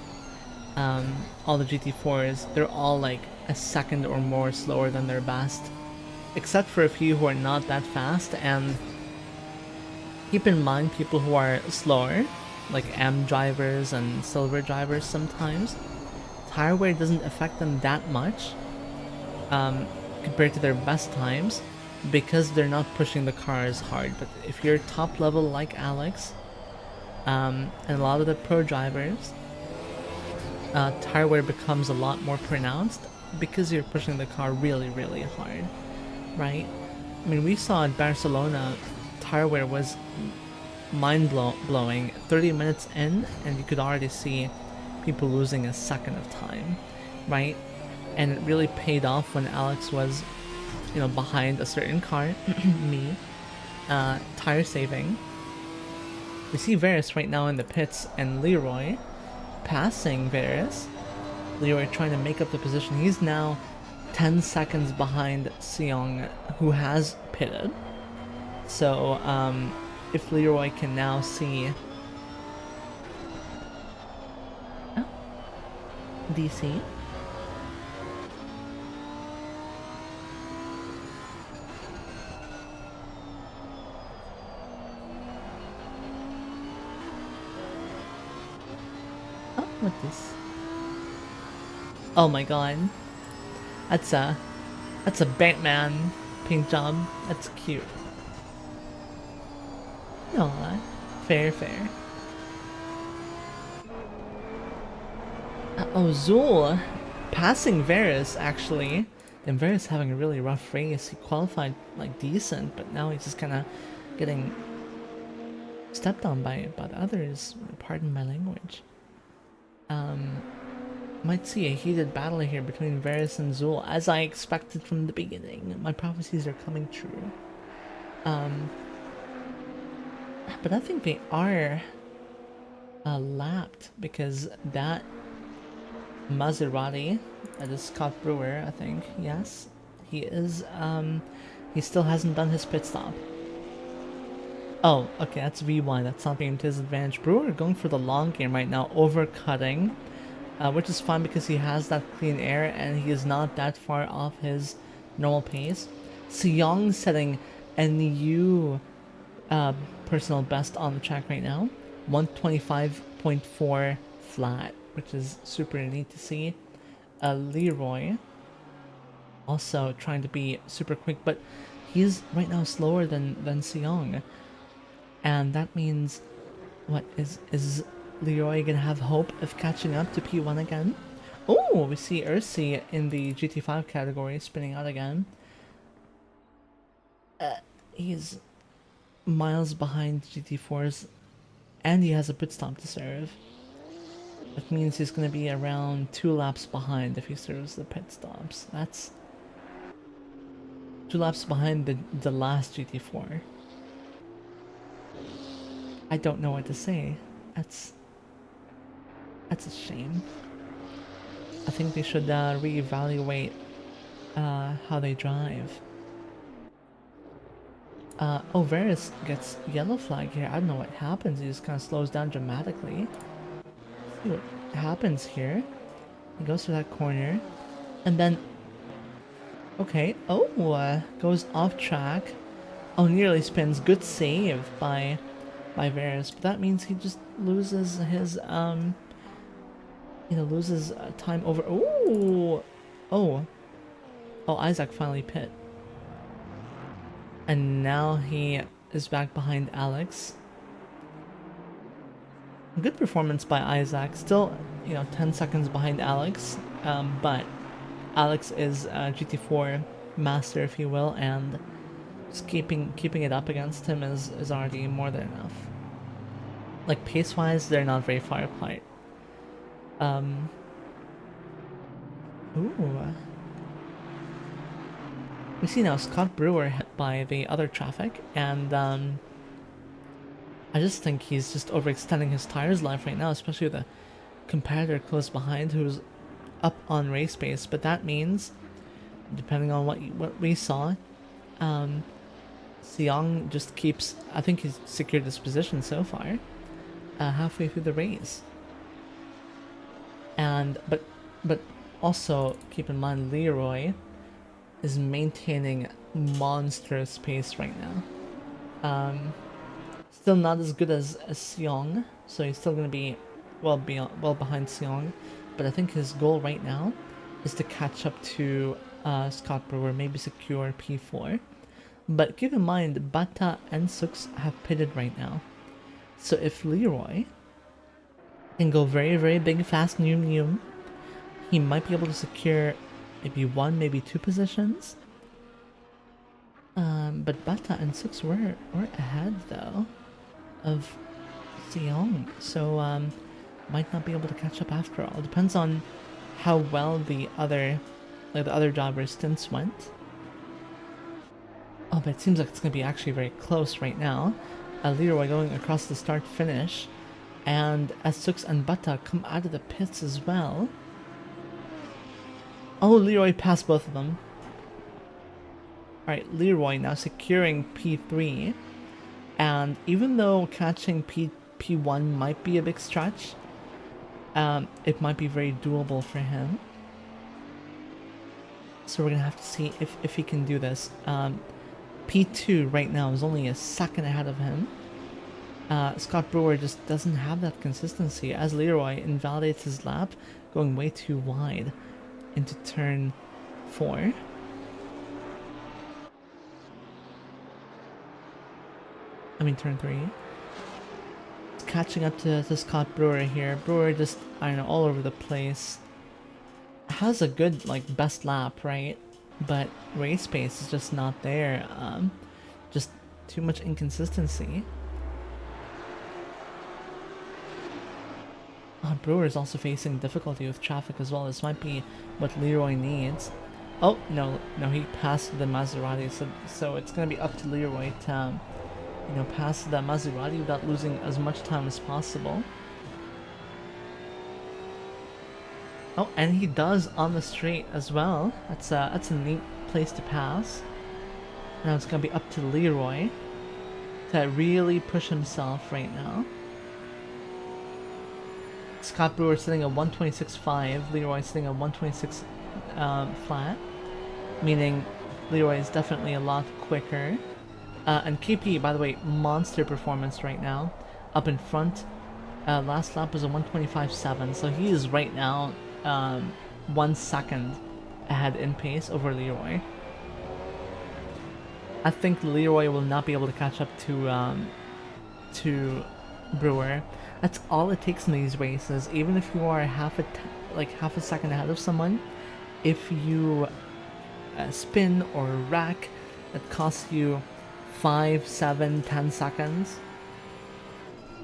all the GT4s. They're all like a second or more slower than their best, except for a few who are not that fast. And keep in mind, people who are slower, like M drivers and silver drivers, sometimes tire wear doesn't affect them that much compared to their best times, because they're not pushing the cars hard. But if you're top level like Alex, and a lot of the pro drivers, tire wear becomes a lot more pronounced because you're pushing the car really, really hard, right? I mean, we saw in Barcelona, tire wear was mind-blowing 30 minutes in, and you could already see people losing a second of time, right? And it really paid off when Alex was, behind a certain car, me, tire saving. We see Varys right now in the pits and Leroy passing Varys. Leroy trying to make up the position. He's now 10 seconds behind Seong, who has pitted. So if Leroy can now see DC. Oh, what this? Oh my god. That's a Batman paint job. That's cute. No, fair. Oh, Zul passing Varys actually. And Varys having a really rough race. He qualified like decent, but now he's just kind of getting stepped on by the others. Pardon my language. Might see a heated battle here between Varys and Zul, as I expected from the beginning. My prophecies are coming true. But I think they are lapped, because that Maserati, that is Scott Brewer, I think, yes, he is, he still hasn't done his pit stop. Oh, okay, that's V1, that's not being to his advantage. Brewer going for the long game right now, overcutting, which is fine because he has that clean air and he is not that far off his normal pace. Seong setting a new personal best on the track right now, 125.4 flat, which is super neat to see. Leroy also trying to be super quick, but he's right now slower than Seong, and that means what is Leroy gonna have hope of catching up to P1 again? Oh, we see Ursi in the GT5 category spinning out again. He's miles behind GT4s, and he has a pit stop to serve. That means he's going to be around 2 laps behind if he serves the pit stops. That's 2 laps behind the last GT4. I don't know what to say. That's a shame. I think they should reevaluate how they drive. Oh, Varys gets yellow flag here. I don't know what happens. He just kind of slows down dramatically. Let's see what happens here. He goes to that corner, and then okay. Oh, goes off track. Oh, nearly spins. Good save by Varys, but that means he just loses his loses time over. Oh, Isaac finally pit. And now he is back behind Alex. Good performance by Isaac. Still, 10 seconds behind Alex. But Alex is a GT4 master, if you will, and just keeping it up against him is already more than enough. Like, pace-wise, they're not very far apart. We see now Scott Brewer hit by the other traffic, and I just think he's just overextending his tires life right now, especially with a competitor close behind who's up on race pace. But that means, depending on what we saw, Seong just keeps. I think he's secured this position so far, halfway through the race. And but also keep in mind Leroy is maintaining monstrous pace right now. Still not as good as Seong, so he's still going to be well behind Seong, but I think his goal right now is to catch up to Scott Brewer, maybe secure P4. But keep in mind, Bata and Sux have pitted right now, so if Leroy can go very, very big, fast, new, he might be able to secure maybe 1, maybe 2 positions. But Bata and Six were ahead though of Seong. So might not be able to catch up after all. It depends on how well the other drivers' stints went. Oh, but it seems like it's going to be actually very close right now. Leroy going across the start finish, and Assetto and Bata come out of the pits as well. Oh, Leroy passed both of them. Alright, Leroy now securing P3, and even though catching P1 might be a big stretch, it might be very doable for him. So we're gonna have to see if he can do this. P2 right now is only a second ahead of him. Scott Brewer just doesn't have that consistency as Leroy invalidates his lap, going way too wide into turn 4. I mean turn 3. It's catching up to Scott Brewer here. Brewer just, I don't know, all over the place. Has a good, like, best lap, right? But race pace is just not there. Just too much inconsistency. Brewer is also facing difficulty with traffic as well. This might be what Leroy needs. Oh, no, he passed the Maserati, so it's going to be up to Leroy to, you know, pass the Maserati without losing as much time as possible. Oh, and he does on the straight as well. That's a neat place to pass. Now it's going to be up to Leroy to really push himself right now. Scott Brewer sitting at 126.5, Leroy sitting at 126 flat, meaning Leroy is definitely a lot quicker. And KP, by the way, monster performance right now, up in front. Last lap was a 125.7, so he is right now 1 second ahead in pace over Leroy. I think Leroy will not be able to catch up to Brewer. That's all it takes in these races. Even if you are half a second ahead of someone, if you spin or rack, that costs you 5, 7, 10 seconds,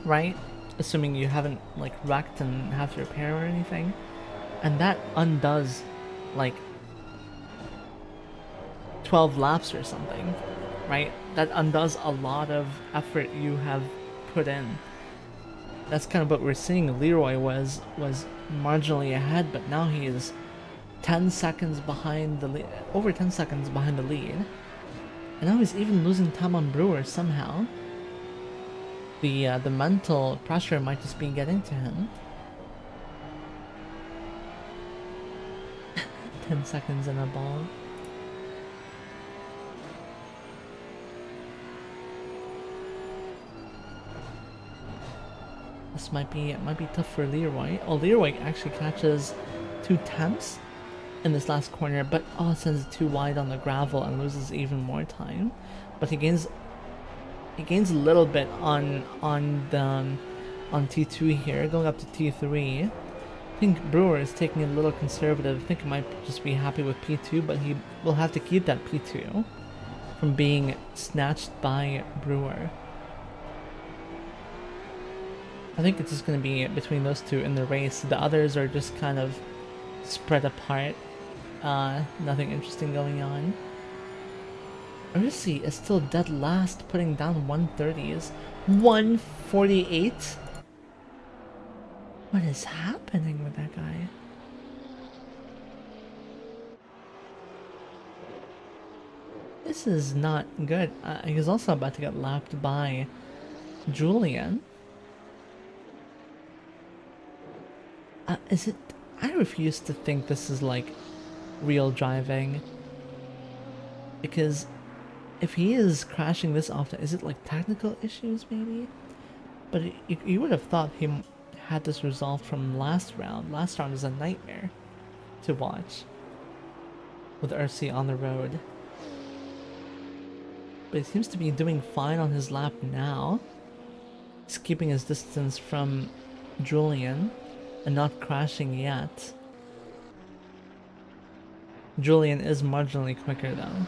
right? Assuming you haven't like wrecked and have to repair or anything, and that undoes like 12 laps or something, right? That undoes a lot of effort you have put in. That's kind of what we're seeing. Leroy was marginally ahead, but now he is 10 seconds behind the lead, over 10 seconds behind the lead. And now he's even losing time on Brewer somehow. The mental pressure might just be getting to him. 10 seconds in a ball. This might be tough for Leroy. Oh, Leroy actually catches 2 tenths in this last corner, but sends it too wide on the gravel and loses even more time. But he gains a little bit on T2 here, going up to T3. I think Brewer is taking it a little conservative. I think he might just be happy with P2, but he will have to keep that P2 from being snatched by Brewer. I think it's just going to be between those two in the race. The others are just kind of spread apart. Nothing interesting going on. Ursi is still dead last, putting down 130s. 148? What is happening with that guy? This is not good. He's also about to get lapped by Julian. Is it? I refuse to think this is like real driving, because if he is crashing this often, is it like technical issues maybe? But you would have thought he had this resolved from last round. Last round is a nightmare to watch with Ursi on the road, but he seems to be doing fine on his lap now. He's keeping his distance from Julian and not crashing yet. Julian is marginally quicker though.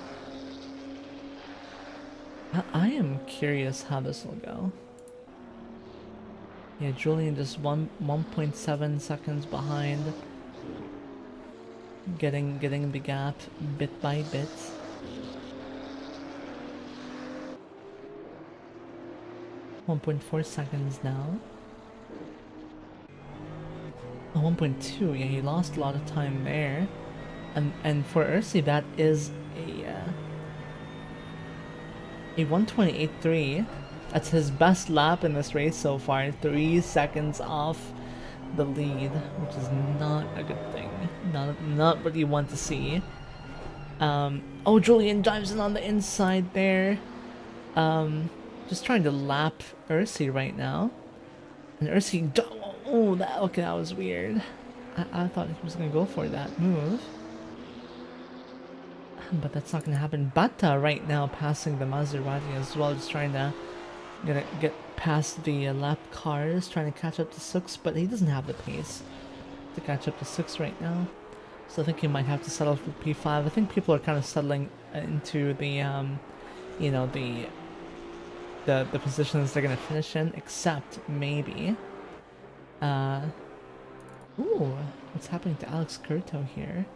I am curious how this will go. Yeah, Julian just 1.7 seconds behind. Getting the gap bit by bit. .4 seconds now. Oh, 1.2, yeah, he lost a lot of time there. And for Ursi, that is a 128.3. That's his best lap in this race so far. 3 seconds off the lead, which is not a good thing. Not what you want to see. Oh, Julian dives in on the inside there. Just trying to lap Ursi right now. And Ursi, oh, that was weird. I thought he was gonna go for that move. But that's not gonna happen. Bata right now passing the Maserati as well, just trying to get past the lap cars, trying to catch up to 6, but he doesn't have the pace to catch up to 6 right now. So I think he might have to settle for P5. I think people are kind of settling into the, you know, the positions they're gonna finish in, except maybe, ooh, what's happening to Alex Curto here?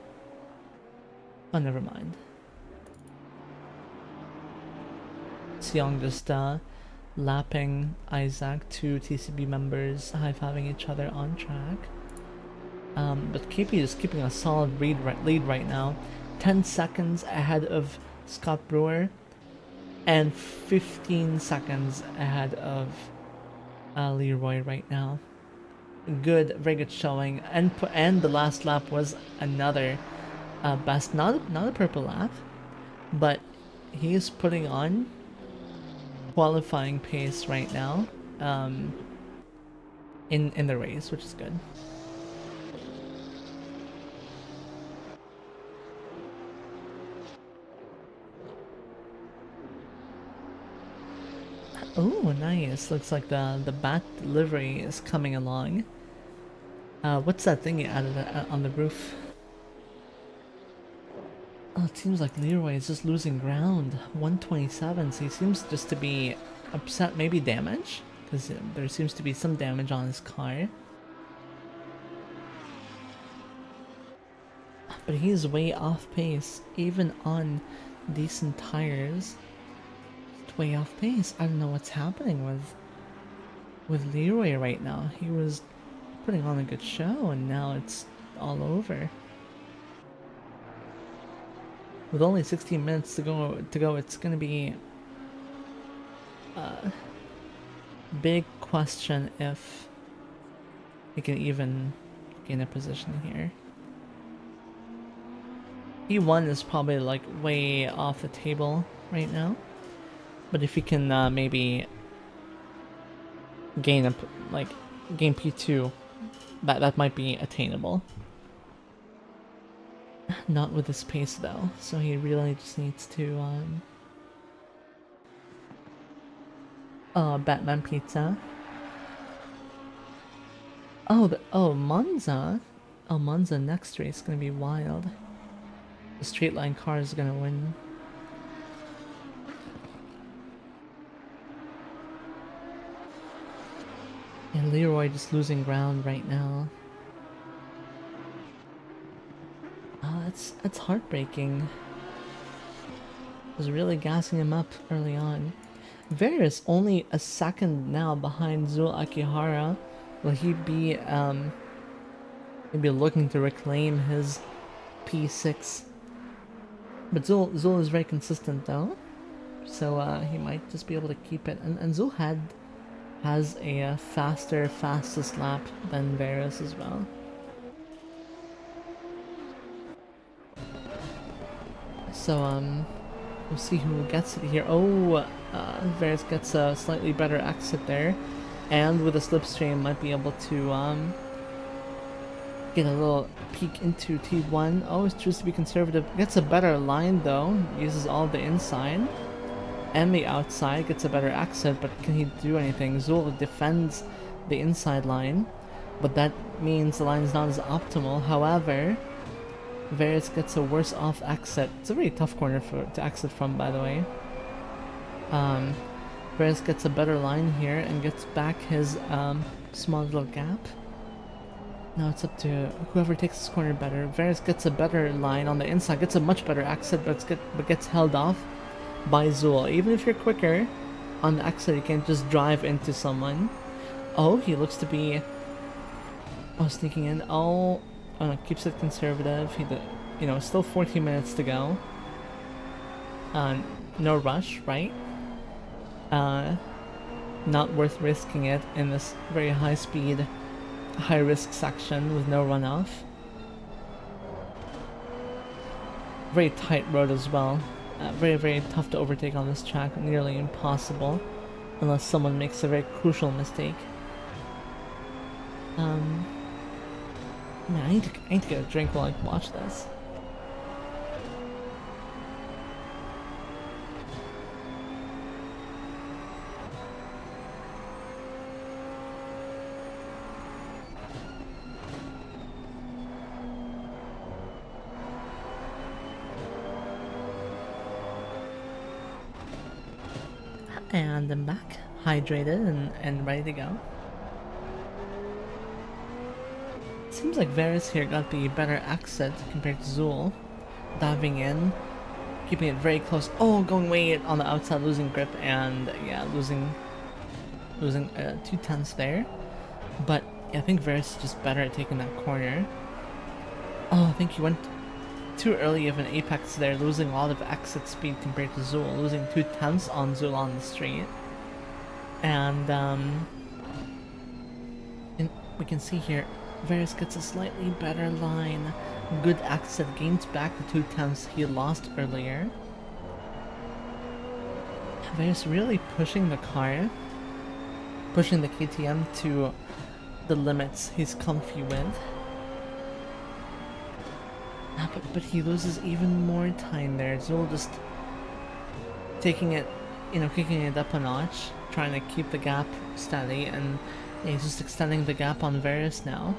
Oh, never mind. Xiong just lapping Isaac, 2 TCB members high-fiving each other on track. But KP is keeping a solid lead right now. 10 seconds ahead of Scott Brewer and 15 seconds ahead of Leroy right now. Very good showing. And the last lap was another best, not a purple lap, but he is putting on qualifying pace right now in the race, which is good. Oh, nice. Looks like the bat delivery is coming along. What's that thing you added on the roof? Oh, it seems like Leroy is just losing ground. 127, so he seems just to be upset, maybe damage? Because there seems to be some damage on his car. But he's way off pace, even on decent tires. Just way off pace. I don't know what's happening with Leroy right now. He was putting on a good show, and now it's all over. With only 16 minutes to go, it's gonna be a big question if he can even gain a position here. P1 is probably like way off the table right now, but if he can maybe gain P2, that might be attainable. Not with this pace though, so he really just needs to Batman Pizza. Oh, Monza. Oh, Monza next race is gonna be wild. The straight line car is gonna win. And Leroy just losing ground right now. That's heartbreaking. Was really gassing him up early on. Varys only a second now behind Zul Akihara. Will he be maybe looking to reclaim his P6? But Zul is very consistent though, so he might just be able to keep it. And Zul has a fastest lap than Varys as well. So we'll see who gets it here. Oh, Varys gets a slightly better exit there, and with a slipstream might be able to get a little peek into T1. Always chooses to be conservative. Gets a better line though. Uses all the inside and the outside. Gets a better exit, but can he do anything? Zul defends the inside line, but that means the line is not as optimal. However, Varys gets a worse off exit. It's a very tough corner to exit from, by the way. Varys gets a better line here and gets back his Small little gap. Now it's up to whoever takes this corner better. Varys gets a better line on the inside, gets a much better exit, but gets held off by Zool. Even if you're quicker on the exit, you can't just drive into someone. Oh, he looks to be sneaking in. Keeps it conservative. Still 14 minutes to go. No rush, right? Not worth risking it in this very high speed, high risk section with no runoff. Very tight road as well. Very, very tough to overtake on this track. Nearly impossible unless someone makes a very crucial mistake. Man, I need to get a drink while I watch this. And I'm back, hydrated and ready to go. Seems like Varys here got the better exit compared to Zool. Diving in, keeping it very close. Oh, going way on the outside, losing grip, and yeah, losing 2/10 there. But yeah, I think Varys is just better at taking that corner. Oh, I think he went too early of an apex there, losing a lot of exit speed compared to Zool, losing 2/10 on Zool on the straight. And we can see here, Varys gets a slightly better line, good exit, gains back the 2/10 he lost earlier. Varys really pushing the car, pushing the KTM to the limits he's comfy with. But he loses even more time there. Zool just taking it, kicking it up a notch, trying to keep the gap steady, and he's just extending the gap on Varys now.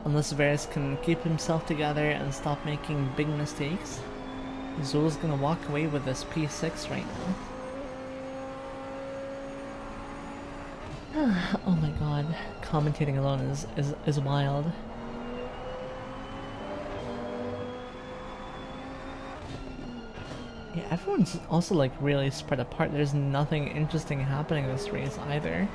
Unless Varys can keep himself together and stop making big mistakes, Zool's gonna walk away with this P6 right now. Oh my god, commentating alone is wild. Yeah, everyone's also like really spread apart. There's nothing interesting happening in this race either.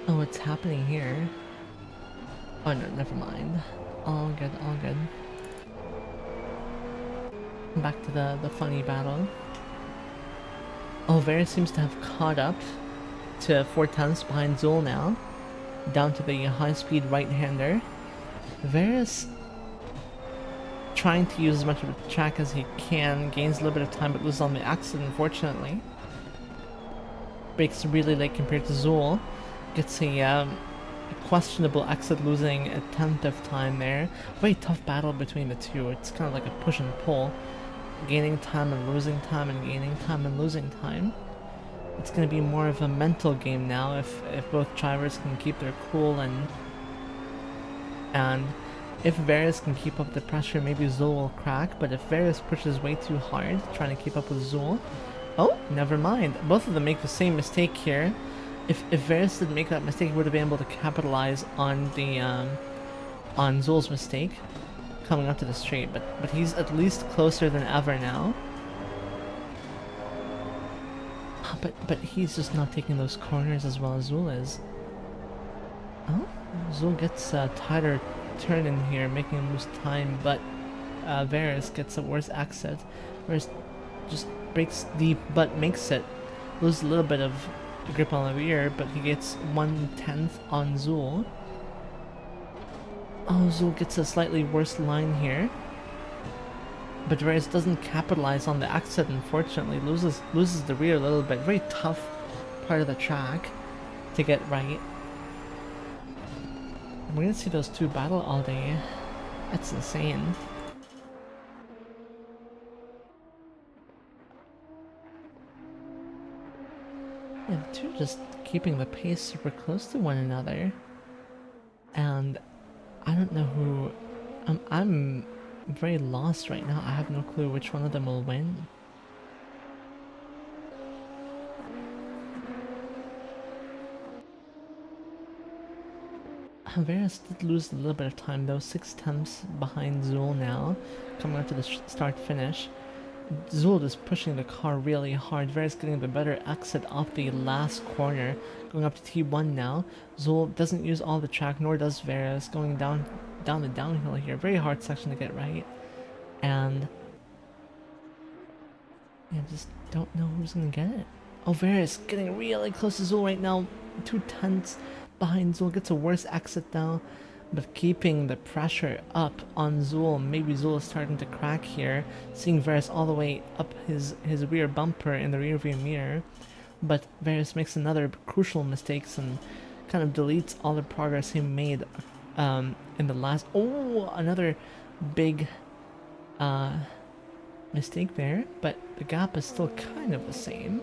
Oh, what's happening here? Oh no, never mind. All good, all good. Back to the funny battle. Oh, Varys seems to have caught up to 4/10 behind Zool now. Down to the high-speed right-hander. Varys trying to use as much of the track as he can, gains a little bit of time but loses on the exit, unfortunately. Breaks really late compared to Zool. Gets a questionable exit, losing a 10th of time there. Very tough battle between the two. It's kind of like a push and pull. Gaining time and losing time and gaining time and losing time. It's going to be more of a mental game now if both drivers can keep their cool and if Varys can keep up the pressure, maybe Zool will crack, but if Varys pushes way too hard trying to keep up with Zool, oh, never mind. Both of them make the same mistake here. If Varys didn't make that mistake, he would have been able to capitalize on the on Zool's mistake coming up to the straight, but he's at least closer than ever now. But he's just not taking those corners as well as Zool is. Oh, Zool gets a tighter turn in here, making him lose time, but Varys gets a worse exit. Varys just breaks deep, but makes it. Loses a little bit of grip on the rear, but he gets 1/10 on Zool. Oh, Zool gets a slightly worse line here. But Varys doesn't capitalize on the exit, unfortunately. Loses the rear a little bit. Very tough part of the track to get right. And we're gonna see those two battle all day. That's insane. Yeah, the two just keeping the pace super close to one another. And I don't know who... I'm I'm very lost right now. I have no clue which one of them will win. Varus did lose a little bit of time though, 6 tenths behind Zool now, coming up to the start finish. Zool is pushing the car really hard. Varus getting the better exit off the last corner, going up to T1 now. Zool doesn't use all the track, nor does Varus, going down the downhill here. Very hard section to get right. And yeah, just don't know who's gonna get it. Oh, Varus getting really close to Zool right now. 2 tenths behind Zool, gets a worse exit now, but keeping the pressure up on Zool. Maybe Zool is starting to crack here, seeing Varus all the way up his rear bumper in the rear view mirror, but Varus makes another crucial mistakes and kind of deletes all the progress he made in the last. Oh, another big mistake there, but the gap is still kind of the same.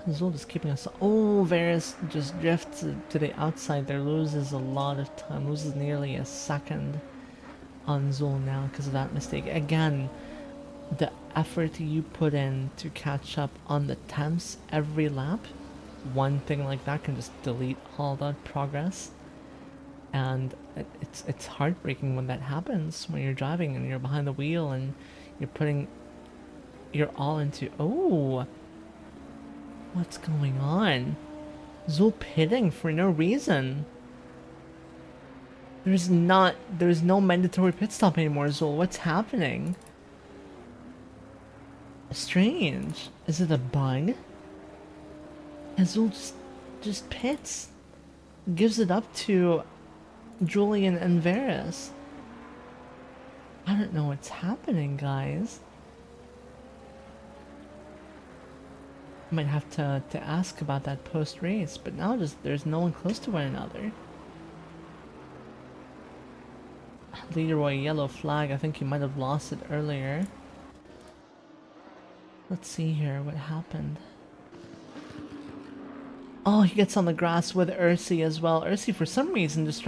Zool is keeping us. Oh, Varus just drifts to the outside there, loses a lot of time, loses nearly a second on Zool now because of that mistake. Again, the effort you put in to catch up on the temps every lap, one thing like that can just delete all that progress. And it's heartbreaking when that happens, when you're driving and you're behind the wheel and you're putting your all into. Oh, what's going on? Zool pitting for no reason. There's no mandatory pit stop anymore, Zool. What's happening? Strange. Is it a bug? And Zool just pits. Gives it up to Julian and Varus. I don't know what's happening, guys. Might have to ask about that post-race, but now there's no one close to one another. Leroy, yellow flag. I think he might have lost it earlier. Let's see here what happened. Oh, he gets on the grass with Ursi as well. Ursi, for some reason, just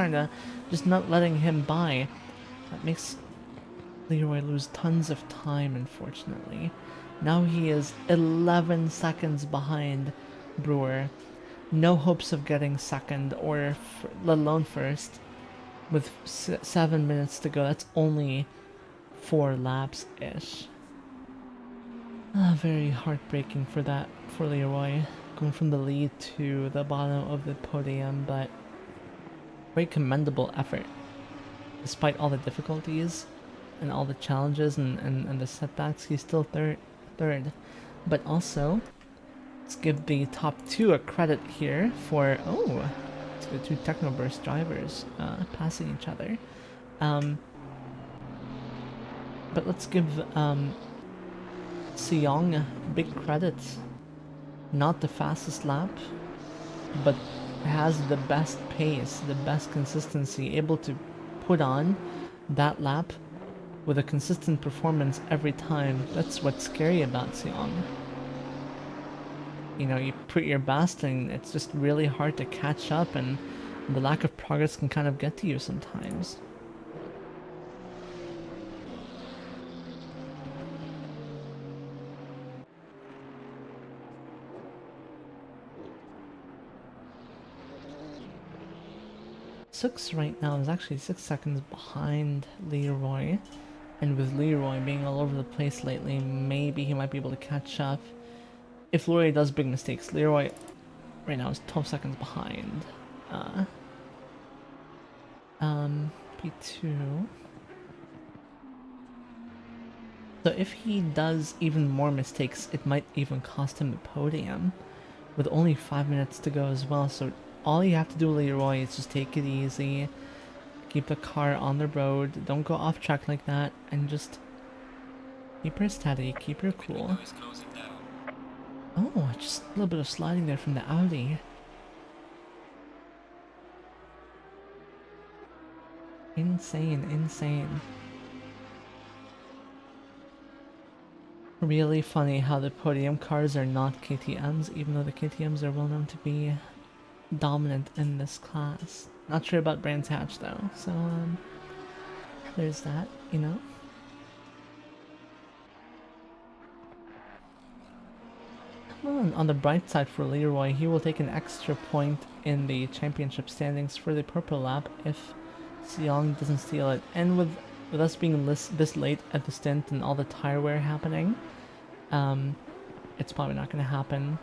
not letting him by. That makes Leroy lose tons of time, unfortunately. Now he is 11 seconds behind Brewer. No hopes of getting second, or let alone first. With 7 minutes to go, that's only 4 laps-ish. Very heartbreaking for Leroy. Going from the lead to the bottom of the podium, but very commendable effort. Despite all the difficulties and all the challenges and the setbacks, he's still third. But also, let's give the top 2 a credit here for, it's the 2 Technoburst drivers passing each other. But let's give Seong big credit. Not the fastest lap, but has the best pace, the best consistency, able to put on that lap with a consistent performance every time. That's what's scary about Seong. You know, you put your best and it's just really hard to catch up, and the lack of progress can kind of get to you sometimes. Six right now is actually 6 seconds behind Leroy, and with Leroy being all over the place lately, maybe he might be able to catch up if Leroy does big mistakes. Leroy right now is 12 seconds behind. P2. So if he does even more mistakes, it might even cost him the podium, with only 5 minutes to go as well. So all you have to do, Leroy, is just take it easy, keep the car on the road, don't go off track like that, and just keep her steady, keep her cool. Oh, just a little bit of sliding there from the Audi. Insane, insane. Really funny how the podium cars are not KTMs, even though the KTMs are well known to be dominant in this class. Not sure about Brands Hatch though, so there's that, you know. Well, on the bright side for Leroy, he will take an extra point in the championship standings for the purple lap if Seong doesn't steal it. And with us being this late at the stint and all the tire wear happening, it's probably not going to happen,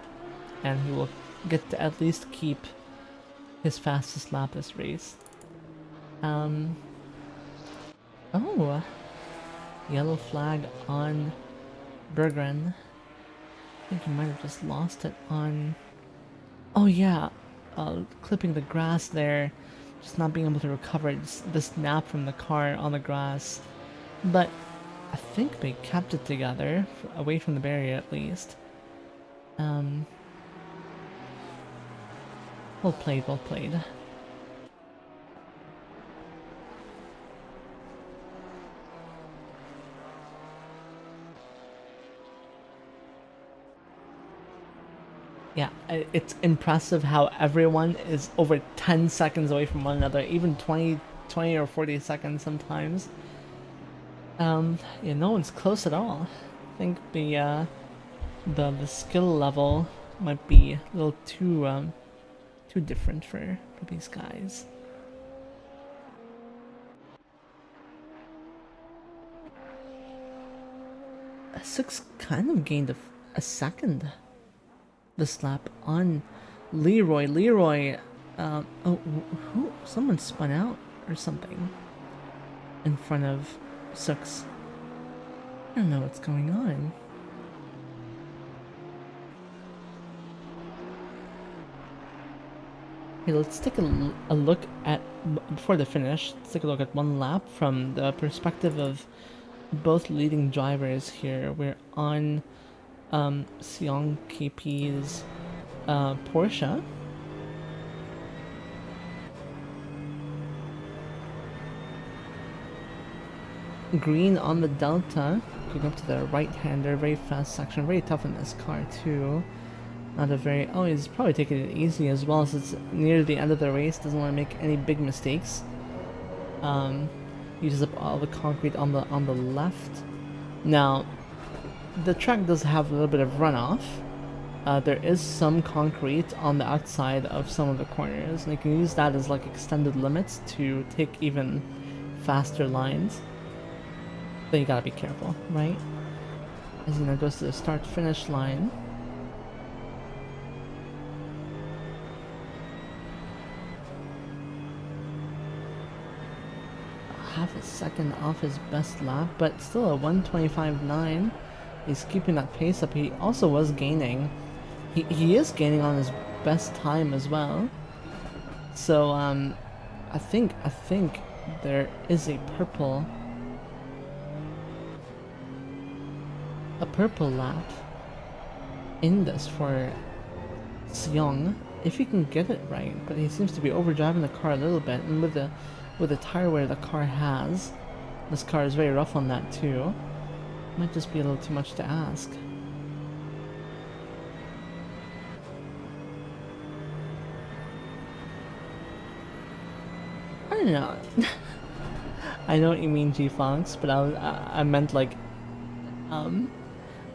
and he will get to at least keep his fastest lap this race. Oh, yellow flag on Berggren. I think he might have just lost it on... Oh yeah, clipping the grass there, just not being able to recover it, just the snap from the car on the grass. But I think they kept it together, away from the barrier at least. Well played, well played. Yeah, it's impressive how everyone is over 10 seconds away from one another, even 20 or 40 seconds sometimes. Yeah, no one's close at all. I think the skill level might be a little too different for these guys. Six kind of gained a second this lap on Leroy. Oh, who? Someone spun out or something in front of Six. I don't know what's going on. Okay, let's take a look at, before the finish, let's take a look at one lap from the perspective of both leading drivers here. We're on Seong KP's Porsche. Green on the Delta, going up to the right-hander, very fast section, very tough in this car too. Not a very... Oh, he's probably taking it easy as well, since it's near the end of the race, doesn't want to make any big mistakes. Uses up all the concrete on the left. Now, the track does have a little bit of runoff. There is some concrete on the outside of some of the corners, and you can use that as like extended limits to take even faster lines. But you gotta be careful, right? As you know, goes to the start-finish line. Half a second off his best lap, but still a 1:25.9. He's keeping that pace up. He also was gaining. He is gaining on his best time as well. So I think there is a purple lap in this for Seong if he can get it right. But he seems to be overdriving the car a little bit, and with the tire wear the car has, this car is very rough on that too. Might just be a little too much to ask. I don't know. I know what you mean, G-Fox, but I meant like,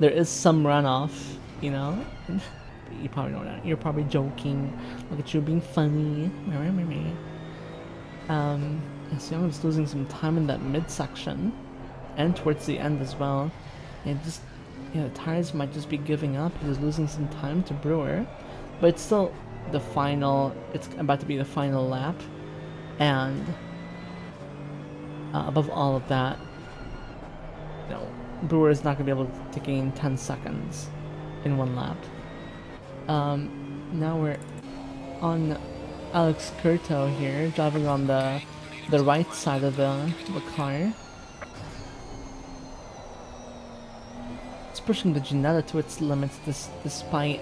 there is some runoff, you know? You probably know that. You're probably joking. Look at you being funny. Seong is losing some time in that midsection, and towards the end as well. And just, the tires might just be giving up. He was losing some time to Brewer, but it's still the final. It's about to be the final lap, and above all of that, Brewer is not going to be able to gain 10 seconds in one lap. Now we're on Alex Curto here, driving on the right side of the car. It's pushing the Ginetta to its limits, despite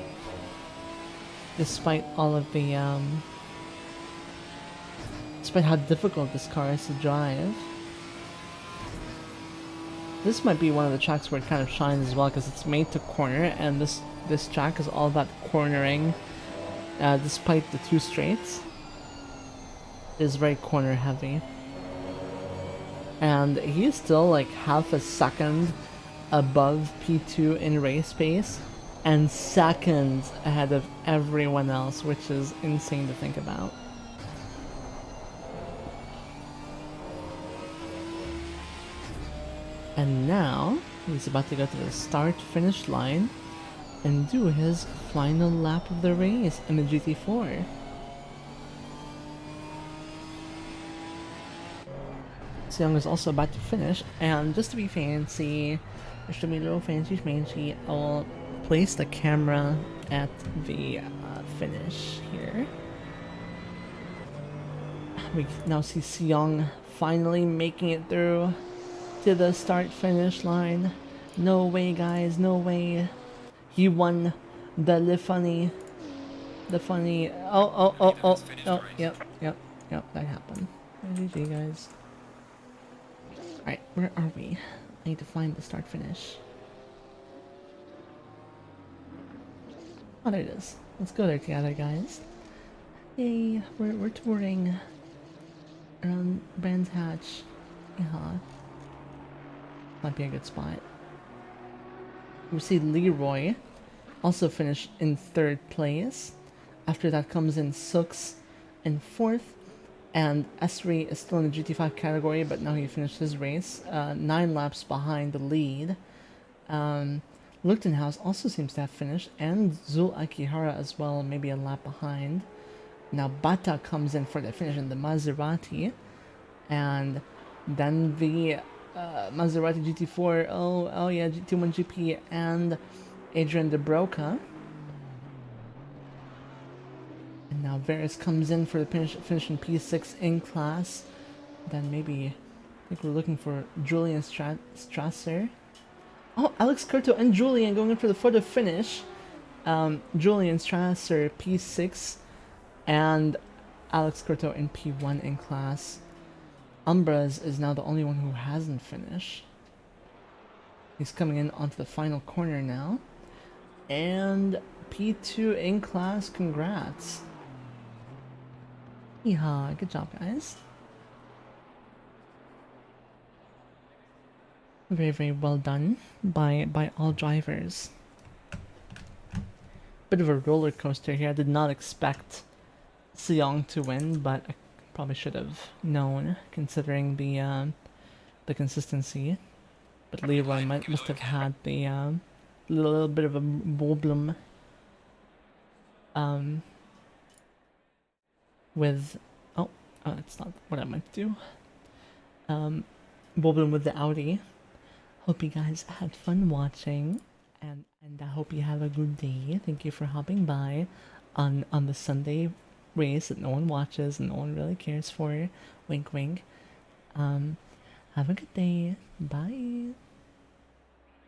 all of the despite how difficult this car is to drive. This might be one of the tracks where it kind of shines as well, because it's made to corner, and this track is all about cornering. Despite the two straights, it is very corner heavy, and he's still like half a second above P2 in race pace, and seconds ahead of everyone else, which is insane to think about. And now he's about to go to the start-finish line and do his final lap of the race in the GT4. Young is also about to finish, and just to be fancy, just to be a little fancy schmancy, I'll place the camera at the finish here. We now see Seong finally making it through to the start-finish line. No way, guys, no way. He won the funny. Oh, yep, that happened. GG, guys. Alright, where are we? I need to find the start finish. Oh, there it is. Let's go there together, guys. Hey, we're touring around Brands Hatch. Yeah. Might be a good spot. We see Leroy also finished in 3rd place. After that comes in Sooks in 4th. And Esri is still in the GT5 category, but now he finished his race, 9 laps behind the lead. Lichtenhaus also seems to have finished, and Zul Akihara as well, maybe a lap behind. Now Bata comes in for the finish in the Maserati, and then the Maserati GT4, oh yeah, GT1GP, and Adrian De Broca. And now Varys comes in for the finish in P6 in class. Then maybe, I think we're looking for Julian Strasser. Oh, Alex Curto and Julian going in for the photo finish. Julian Strasser P6 and Alex Curto in P1 in class. Umbras is now the only one who hasn't finished. He's coming in onto the final corner now. And P2 in class, congrats. Yeehaw, good job, guys. Very, very well done by all drivers. Bit of a roller coaster here. I did not expect Seong to win, but I probably should have known considering the consistency. But Leroy must have had the little bit of a problem with it's not what I meant to do. Problem with the Audi. Hope you guys had fun watching, and I hope you have a good day. Thank you for hopping by on the Sunday race that no one watches and no one really cares for. Wink wink. Have a good day. Bye.